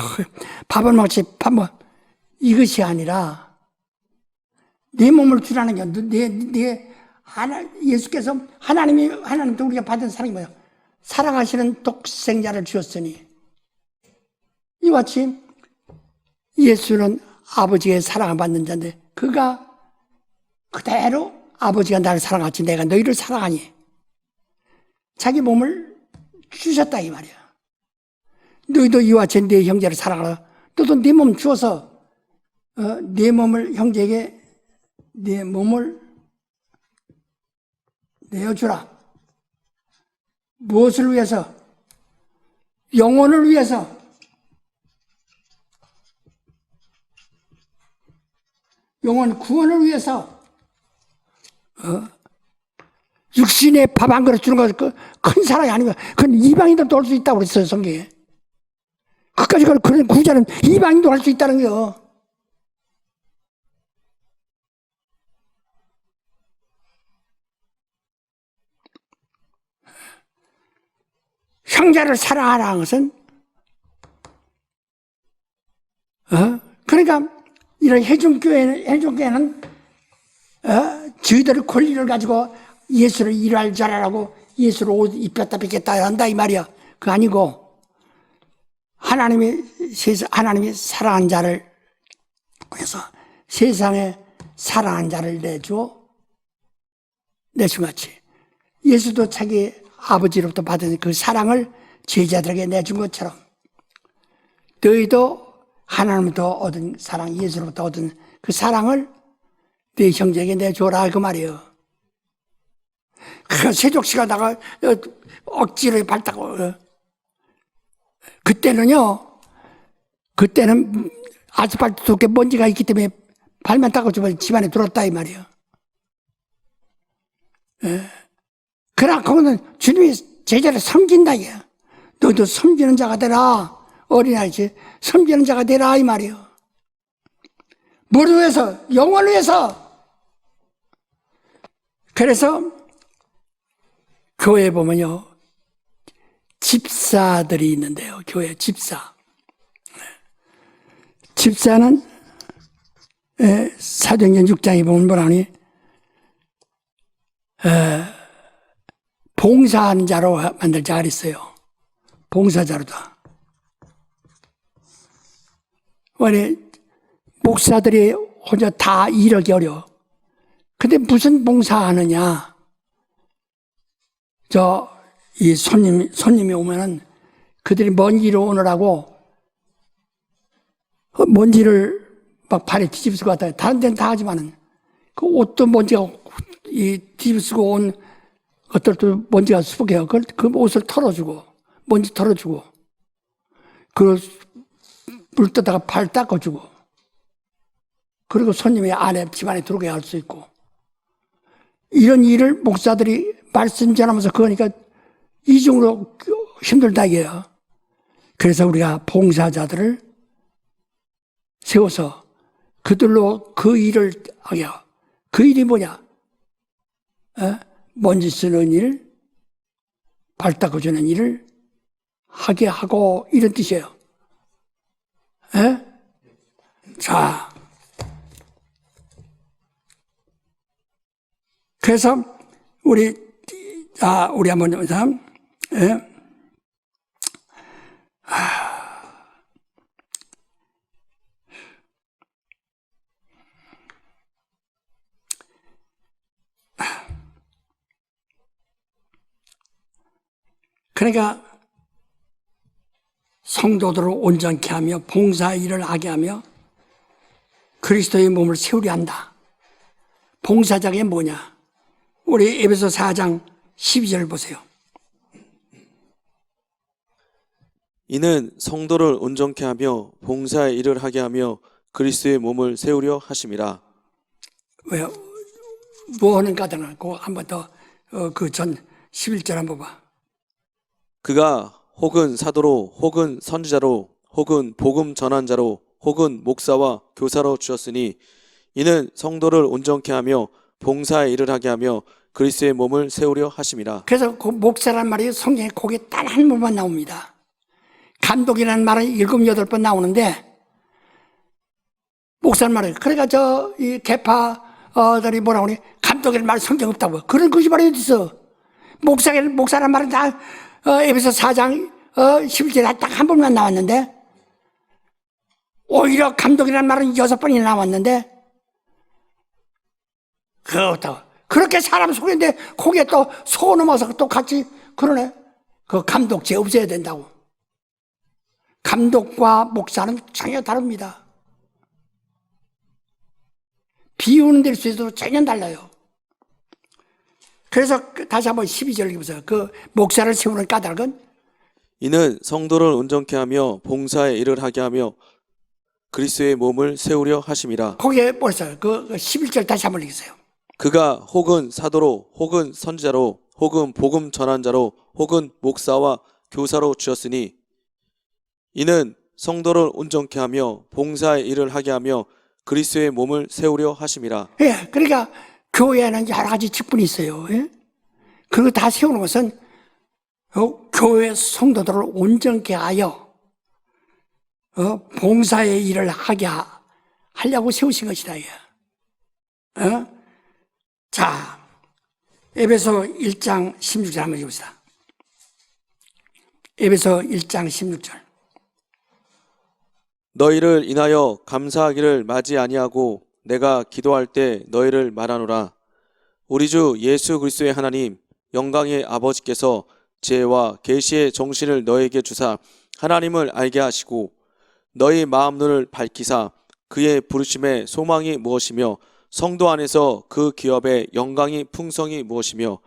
[SPEAKER 2] 밥을 먹지, 이것이 아니라, 내 몸을 주라는 게, 예수께서 하나님도 우리가 받은 사랑이 뭐예요? 사랑하시는 독생자를 주었으니, 이와 같이 예수는 아버지의 사랑을 받는 자인데, 그가 그대로 아버지가 나를 사랑하지, 내가 너희를 사랑하니, 자기 몸을 주셨다, 이 말이야. 너희도 이와 같이 내 형제를 사랑하라. 너도 네 몸 주어서, 내 몸을 형제에게 내 몸을 내어주라. 무엇을 위해서? 영혼을 위해서. 영혼 구원을 위해서. 육신에 밥 한 그릇 주는 거 큰 사랑이 아니고 그건 이방인들도 할 수 있다고 그랬어요, 성경에. 그까지 그런 구자는 이방인도 할 수 있다는 거요. 형제를 사랑하라는 것은 그러니까 이런 해중교회는 저희들의 권리를 가지고 예수를 일할 자라라고 예수를 옷 입혔다 뺏겼다 한다 이 말이야. 그거 아니고 하나님이 사랑한 자를 그래서 세상에 사랑한 자를 내준 같이 예수도 자기 아버지로부터 받은 그 사랑을 제자들에게 내준 것처럼 너희도 하나님부터 얻은 사랑, 예수로부터 얻은 그 사랑을 네 형제에게 내줘라 그 말이에요. 그 세족시가 나가 억지로 밟다고 그때는 아스팔트 두께 먼지가 있기 때문에 발만 닦아주면 집안에 들어왔다 이 말이에요. 그러나 거기는 주님이 제자를 섬긴다 이게. 너도 섬기는 자가 되라. 어린아이지 섬기는 자가 되라 이 말이에요. 뭐를 위해서? 영혼을 위해서. 그래서 교회에 보면요 집사들이 있는데요. 교회 집사는 사도행전 6장에 보면 뭐라니? 봉사하는 자로 만들자 그랬어요. 봉사자로다. 원래 목사들이 혼자 다 일하기 어려워. 근데 무슨 봉사하느냐? 이 손님이 오면은 그들이 먼지로 오느라고 먼지를 막 발에 뒤집쓰고 왔다. 다른 데는 다 하지만은 그 옷도 먼지가 뒤집쓰고 온 어떨 먼지가 수북해요. 그 옷을 털어주고 먼지 털어주고 그 물 떠다가 발 닦아주고 그리고 손님이 집안에 들어오게 할 수 있고 이런 일을 목사들이 말씀 전하면서 그러니까 이중으로 힘들다 이게요. 그래서 우리가 봉사자들을 세워서 그들로 그 일을 하게 하고 그 일이 뭐냐? 먼지 쓰는 일, 발 닦아주는 일을 하게 하고 이런 뜻이에요. 자, 그래서 우리 한번 보자. 그러니까 성도들을 온전케 하며 봉사 일을 하게 하며 그리스도의 몸을 세우려 한다. 봉사자가 뭐냐? 우리 에베소 4장 12절 보세요.
[SPEAKER 3] 이는 성도를 온전케 하며 봉사의 일을 하게 하며 그리스도의 몸을 세우려 하심이라.
[SPEAKER 2] 왜? 뭐 하는 까닭은 한번 더 그 전 11절 한번 봐.
[SPEAKER 3] 그가 혹은 사도로 혹은 선지자로 혹은 복음 전환자로 혹은 목사와 교사로 주었으니 이는 성도를 온전케 하며 봉사의 일을 하게 하며 그리스도의 몸을 세우려 하심이라.
[SPEAKER 2] 그래서 그 목사란 말이 성경에 거기에 단 한 번만 나옵니다. 감독이라는 말은 7, 8번 나오는데 목사란 말이에요. 그러니까 이 개파들이 뭐라고 하니 감독이라는 말 성경 없다고. 그런 거짓말이 어디 있어. 목사란 말은 다 에베소 4장 11절에 딱 한 번만 나왔는데 오히려 감독이라는 말은 6번이나 나왔는데 그렇다고. 그렇게 사람 속인데 거기에 또 소 넘어서 또 같이 그러네. 그 감독제 없애야 된다고. 감독과 목사는 전혀 다릅니다. 비유는 될 수 있어도 전혀 달라요. 그래서 다시 한번 12절 읽어보세요. 그 목사를 세우는 까닭은
[SPEAKER 3] 이는 성도를 온전케 하며 봉사의 일을 하게 하며 그리스도의 몸을 세우려 하심이라.
[SPEAKER 2] 거기에 뭐였어요? 그 11절 다시 한번 읽으세요.
[SPEAKER 3] 그가 혹은 사도로 혹은 선지자로 혹은 복음 전환자로 혹은 목사와 교사로 주었으니 이는 성도를 온전케 하며 봉사의 일을 하게 하며 그리스도의 몸을 세우려 하심이라.
[SPEAKER 2] 예, 그러니까 교회에는 여러 가지 직분이 있어요. 예? 그리고 다 세우는 것은 교회 성도들을 온전케 하여 봉사의 일을 하게 하려고 세우신 것이다. 이게. 자, 에베소 1장 16절 한번 읽읍시다. 에베소 1장 16절.
[SPEAKER 3] 너희를 인하여 감사하기를 마지 아니하고 내가 기도할 때 너희를 말하노라. 우리 주 예수 그리스도의 하나님 영광의 아버지께서 지혜와 계시의 정신을 너희에게 주사 하나님을 알게 하시고 너희 마음 눈을 밝히사 그의 부르심의 소망이 무엇이며 성도 안에서 그 기업의 영광이 풍성이 무엇이며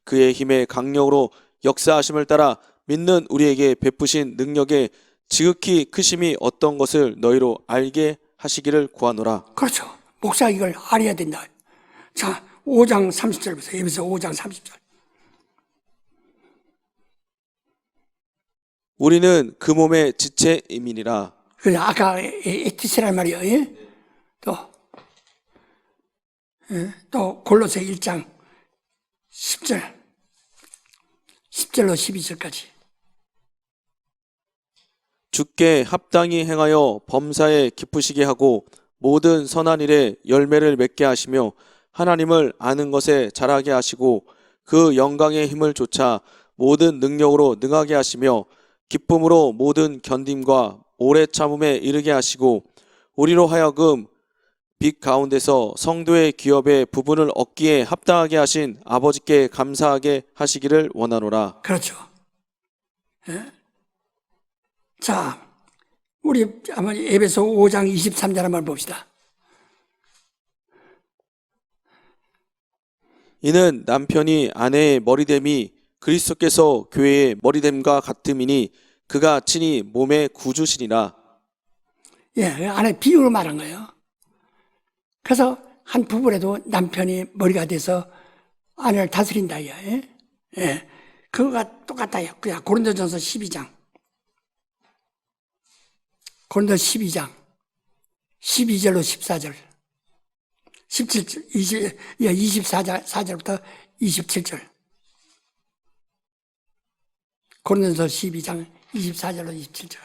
[SPEAKER 3] 그의 힘의 강력으로 역사하심을 따라 믿는 우리에게 베푸신 능력의 지극히 크심이 어떤 것을 너희로 알게 하시기를 구하노라.
[SPEAKER 2] 그렇죠. 목사가 이걸 알아야 된다. 자, 5장 30절 보세요. 에베소 5장 30절.
[SPEAKER 3] 우리는 그 몸의 지체임이니라.
[SPEAKER 2] 그래서 아까 에티스란 말이에요. 예? 또 골로새 1장 10절로 12절까지.
[SPEAKER 3] 주께 합당히 행하여 범사에 기쁘시게 하고 모든 선한 일에 열매를 맺게 하시며 하나님을 아는 것에 자라게 하시고 그 영광의 힘을 쫓아 모든 능력으로 능하게 하시며 기쁨으로 모든 견딤과 오래 참음에 이르게 하시고 우리로 하여금 빛 가운데서 성도의 기업의 부분을 얻기에 합당하게 하신 아버지께 감사하게 하시기를 원하노라.
[SPEAKER 2] 그렇죠. 예? 자, 우리 한번 에베소 5장 23절 한번 봅시다.
[SPEAKER 3] 이는 남편이 아내의 머리됨이 그리스도께서 교회의 머리됨과 같음이니 그가 친히 몸의 구주시니라.
[SPEAKER 2] 예, 그 안에 비유로 말한 거예요. 그래서 한 부부라도 남편이 머리가 돼서 아내를 다스린다. 예? 예. 그거가 똑같아요. 그냥 고린도전서 12장. 고린도 12장. 12절로 14절. 17절, 24절부터 27절. 고린도전서 12장 24절로 27절.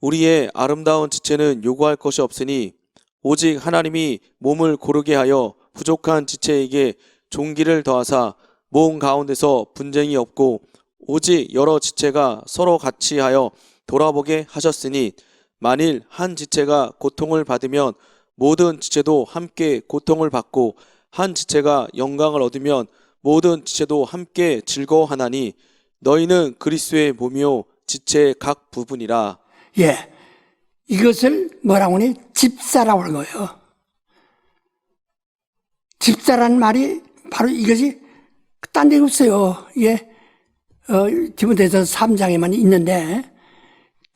[SPEAKER 3] 우리의 아름다운 지체는 요구할 것이 없으니 오직 하나님이 몸을 고르게 하여 부족한 지체에게 종기를 더하사 몸 가운데서 분쟁이 없고 오직 여러 지체가 서로 같이 하여 돌아보게 하셨으니 만일 한 지체가 고통을 받으면 모든 지체도 함께 고통을 받고 한 지체가 영광을 얻으면 모든 지체도 함께 즐거워하나니 너희는 그리스도의 몸이요 지체의 각 부분이라.
[SPEAKER 2] 예. 이것을 뭐라고 하니? 집사라고 하는 거예요. 집사란 말이 바로 이것이 딴 데 없어요. 이게, 디모데서 3장에만 있는데,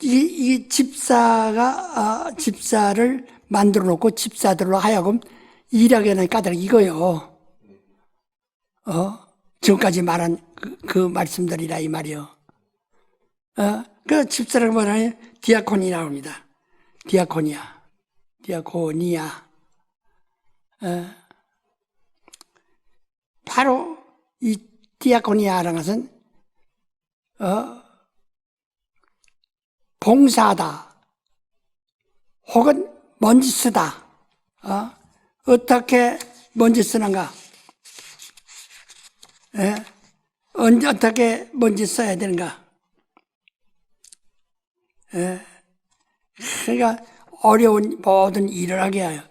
[SPEAKER 2] 이 집사가, 집사를 만들어 놓고 집사들로 하여금 일하게 하는 까닭이 이거요. 지금까지 말한 그 말씀들이라 이 말이요. 그 집사라고 말하면 디아코니라고 합니다. 디아코니아. 바로 이 디아코니아라는 것은, 봉사하다. 혹은 먼지 쓰다. 어떻게 먼지 쓰는가? 언제 어떻게 먼지 써야 되는가? 그러니까 어려운 모든 일을 하게 해요.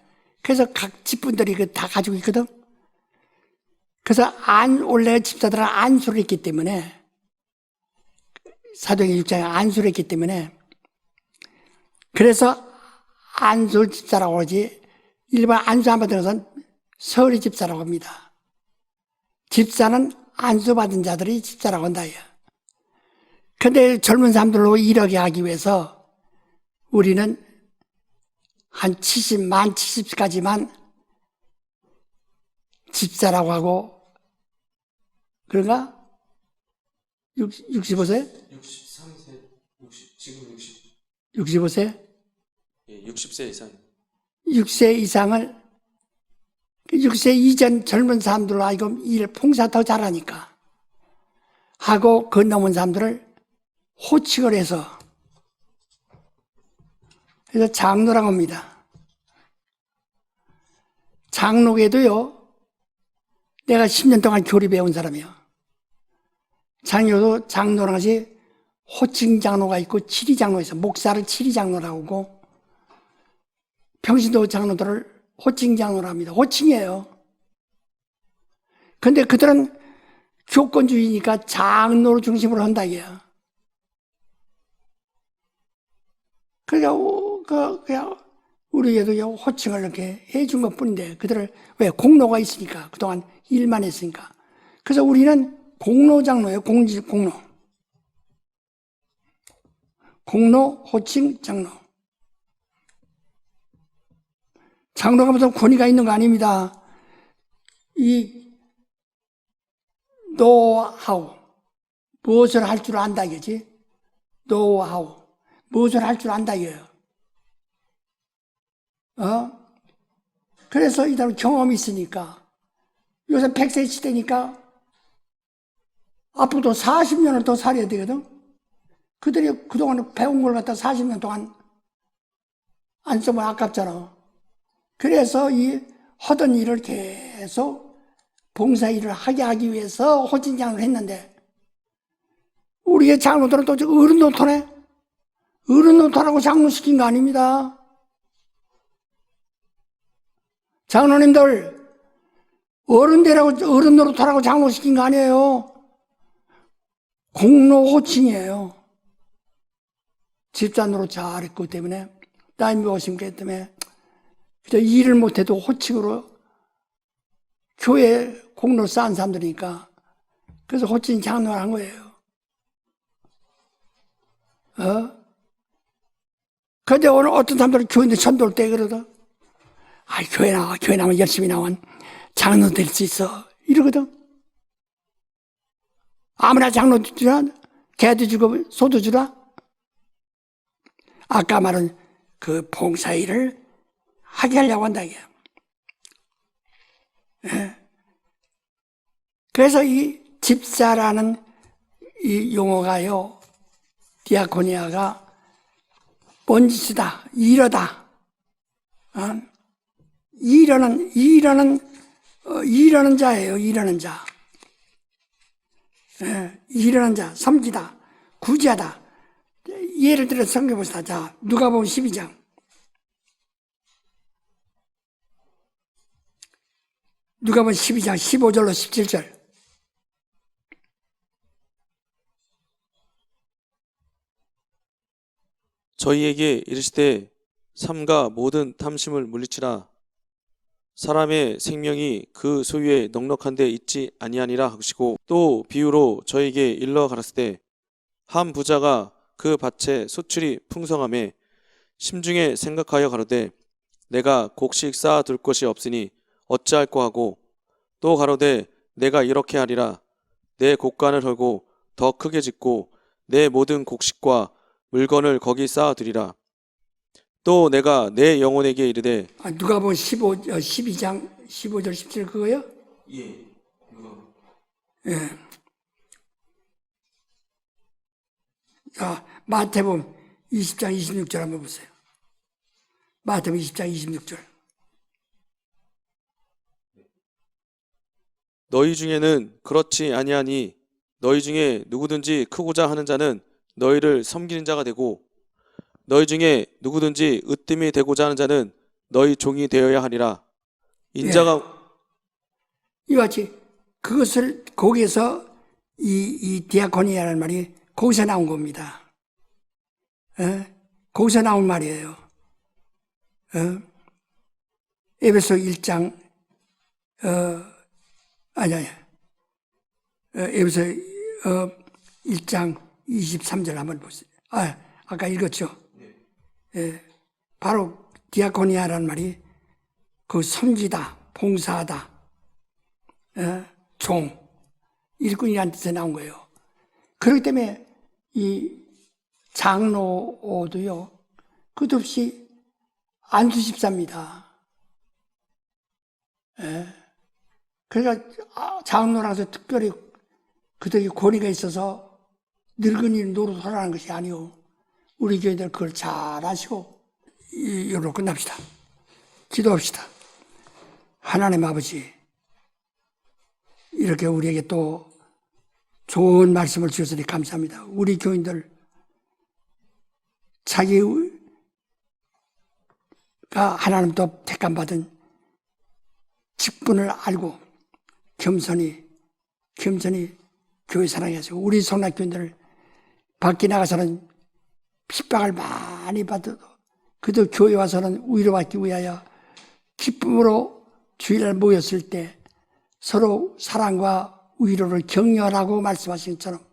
[SPEAKER 2] 그래서 각 집분들이 다 가지고 있거든. 그래서 원래 집사들은 안수를 했기 때문에, 사도행전 6장에 안수를 했기 때문에, 그래서 안수 집사라고 하지, 일반 안수 안 받은 것은 서리 집사라고 합니다. 집사는 안수 받은 자들이 집사라고 한다. 근데 젊은 사람들로 일하게 하기 위해서 우리는 한 70까지만 집사라고 하고, 그런가? 65세?
[SPEAKER 3] 63세, 지금
[SPEAKER 2] 65세?
[SPEAKER 3] 예, 60세 이상.
[SPEAKER 2] 6세 이상을, 6세 이전 젊은 사람들로 하여금 일 봉사 더 잘하니까 하고 그 넘은 사람들을 호칭을 해서, 그래서 장로라고 합니다. 장로계도요, 내가 10년 동안 교리 배운 사람이요. 장로라는 것이 호칭 장로가 있고 치리 장로가 있어. 목사를 치리 장로라고 하고, 평신도 장로들을 호칭 장로라고 합니다. 호칭이에요. 근데 그들은 교권주의니까 장로를 중심으로 한다 이게요. 그러니까 그냥 우리에도 호칭을 이렇게 해준 것 뿐인데, 그들을 왜? 공로가 있으니까. 그동안 일만 했으니까. 그래서 우리는 공로장로예요. 공로. 공로, 호칭, 장로. 장로가 무슨 권위가 있는 거 아닙니다. 이 노하우, 무엇을 할 줄 안다 이거지. 노하우, 무엇을 할 줄 안다 이거예요. 그래서 이대로 경험이 있으니까, 요새 100세 시대니까 앞으로도 40년을 더 살아야 되거든. 그들이 그동안 배운 걸 갖다 40년 동안 안 쓰면 아깝잖아. 그래서 이 하던 일을 계속 봉사 일을 하게 하기 위해서 호진장을 했는데, 우리의 장로들은 또 어른 노토네? 어른 노토라고 장로시킨 거 아닙니다. 장로님들, 어른 노릇하라고 장로시킨 거 아니에요. 공로 호칭이에요. 집사 노릇 잘했기 때문에, 따님이 오신 것 때문에, 일을 못해도 호칭으로 교회 공로 쌓은 사람들이니까, 그래서 호칭 장로를 한 거예요. 근데 오늘 어떤 사람들은 교인들 천도를 때 그러다. 아, 교회 나오면 열심히 나온 장로 될 수 있어. 이러거든. 아무나 장로 주라? 개도 주고 소도 주라? 아까 말한 그 봉사일을 하게 하려고 한다, 이게. 예. 그래서 이 집사라는 이 용어가요, 디아코니아가 뭔 짓이다, 일하다. 일하는 자예요, 일하는 자. 예, 일하는 자, 섬기다, 구제하다. 예를 들어 성경봅시다. 자, 누가복음 12장. 누가복음 12장 15절로 17절.
[SPEAKER 3] 저희에게 이르시되 삼가 모든 탐심을 물리치라. 사람의 생명이 그 소유에 넉넉한데 있지 아니하니라 하시고, 또 비유로 저에게 일러 가라사대 한 부자가 그 밭에 소출이 풍성함에 심중에 생각하여 가로되 내가 곡식 쌓아 둘 것이 없으니 어찌할꼬 하고, 또 가로되 내가 이렇게 하리라. 내 곡간을 헐고 더 크게 짓고 내 모든 곡식과 물건을 거기 쌓아 두리라. 또 내가 내 영혼에게 이르되.
[SPEAKER 2] 누가복음 12장 15절 17절 그거요?
[SPEAKER 3] 예.
[SPEAKER 2] 예. 자, 마태복음 20장 26절 한번 보세요. 마태복음 20장 26절.
[SPEAKER 3] 너희 중에는 그렇지 아니하니 너희 중에 누구든지 크고자 하는 자는 너희를 섬기는 자가 되고, 너희 중에 누구든지 으뜸이 되고자 하는 자는 너희 종이 되어야 하리라. 인자가
[SPEAKER 2] 이와 같이 그것을 거기에서 이 디아코니아라는 말이 거기서 나온 겁니다. 거기서 나온 말이에요. 에베소 1장 에베소 1장 23절 한번 보세요. 아까 읽었죠? 예, 바로 디아코니아라는 말이 그 섬기다, 봉사하다, 종, 일꾼이라는 뜻에 나온 거예요. 그렇기 때문에 이 장로도요, 끝없이 안수집사입니다. 예. 그러니까 장로라서 특별히 그들이 권위가 있어서 늙은이 노릇하라는 것이 아니오. 우리 교회들 그걸 잘 아시고, 이걸로 끝납시다. 기도합시다. 하나님 아버지, 이렇게 우리에게 또 좋은 말씀을 주셔서 감사합니다. 우리 교인들, 자기가 하나님도 택함받은 직분을 알고 겸손히 교회 사랑해서 우리 성락교인들을 밖에 나가서는 핍박을 많이 받아도 그도 교회 와서는 위로받기 위하여 기쁨으로 주일날 모였을 때 서로 사랑과 위로를 격려하라고 말씀하신 것처럼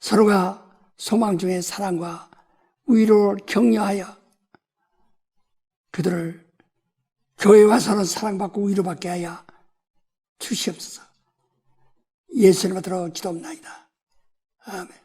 [SPEAKER 2] 서로가 소망 중에 사랑과 위로를 격려하여 그들을 교회 와서는 사랑받고 위로받게 하여 주시옵소서. 예수님을 들어 기도합나이다. 아멘.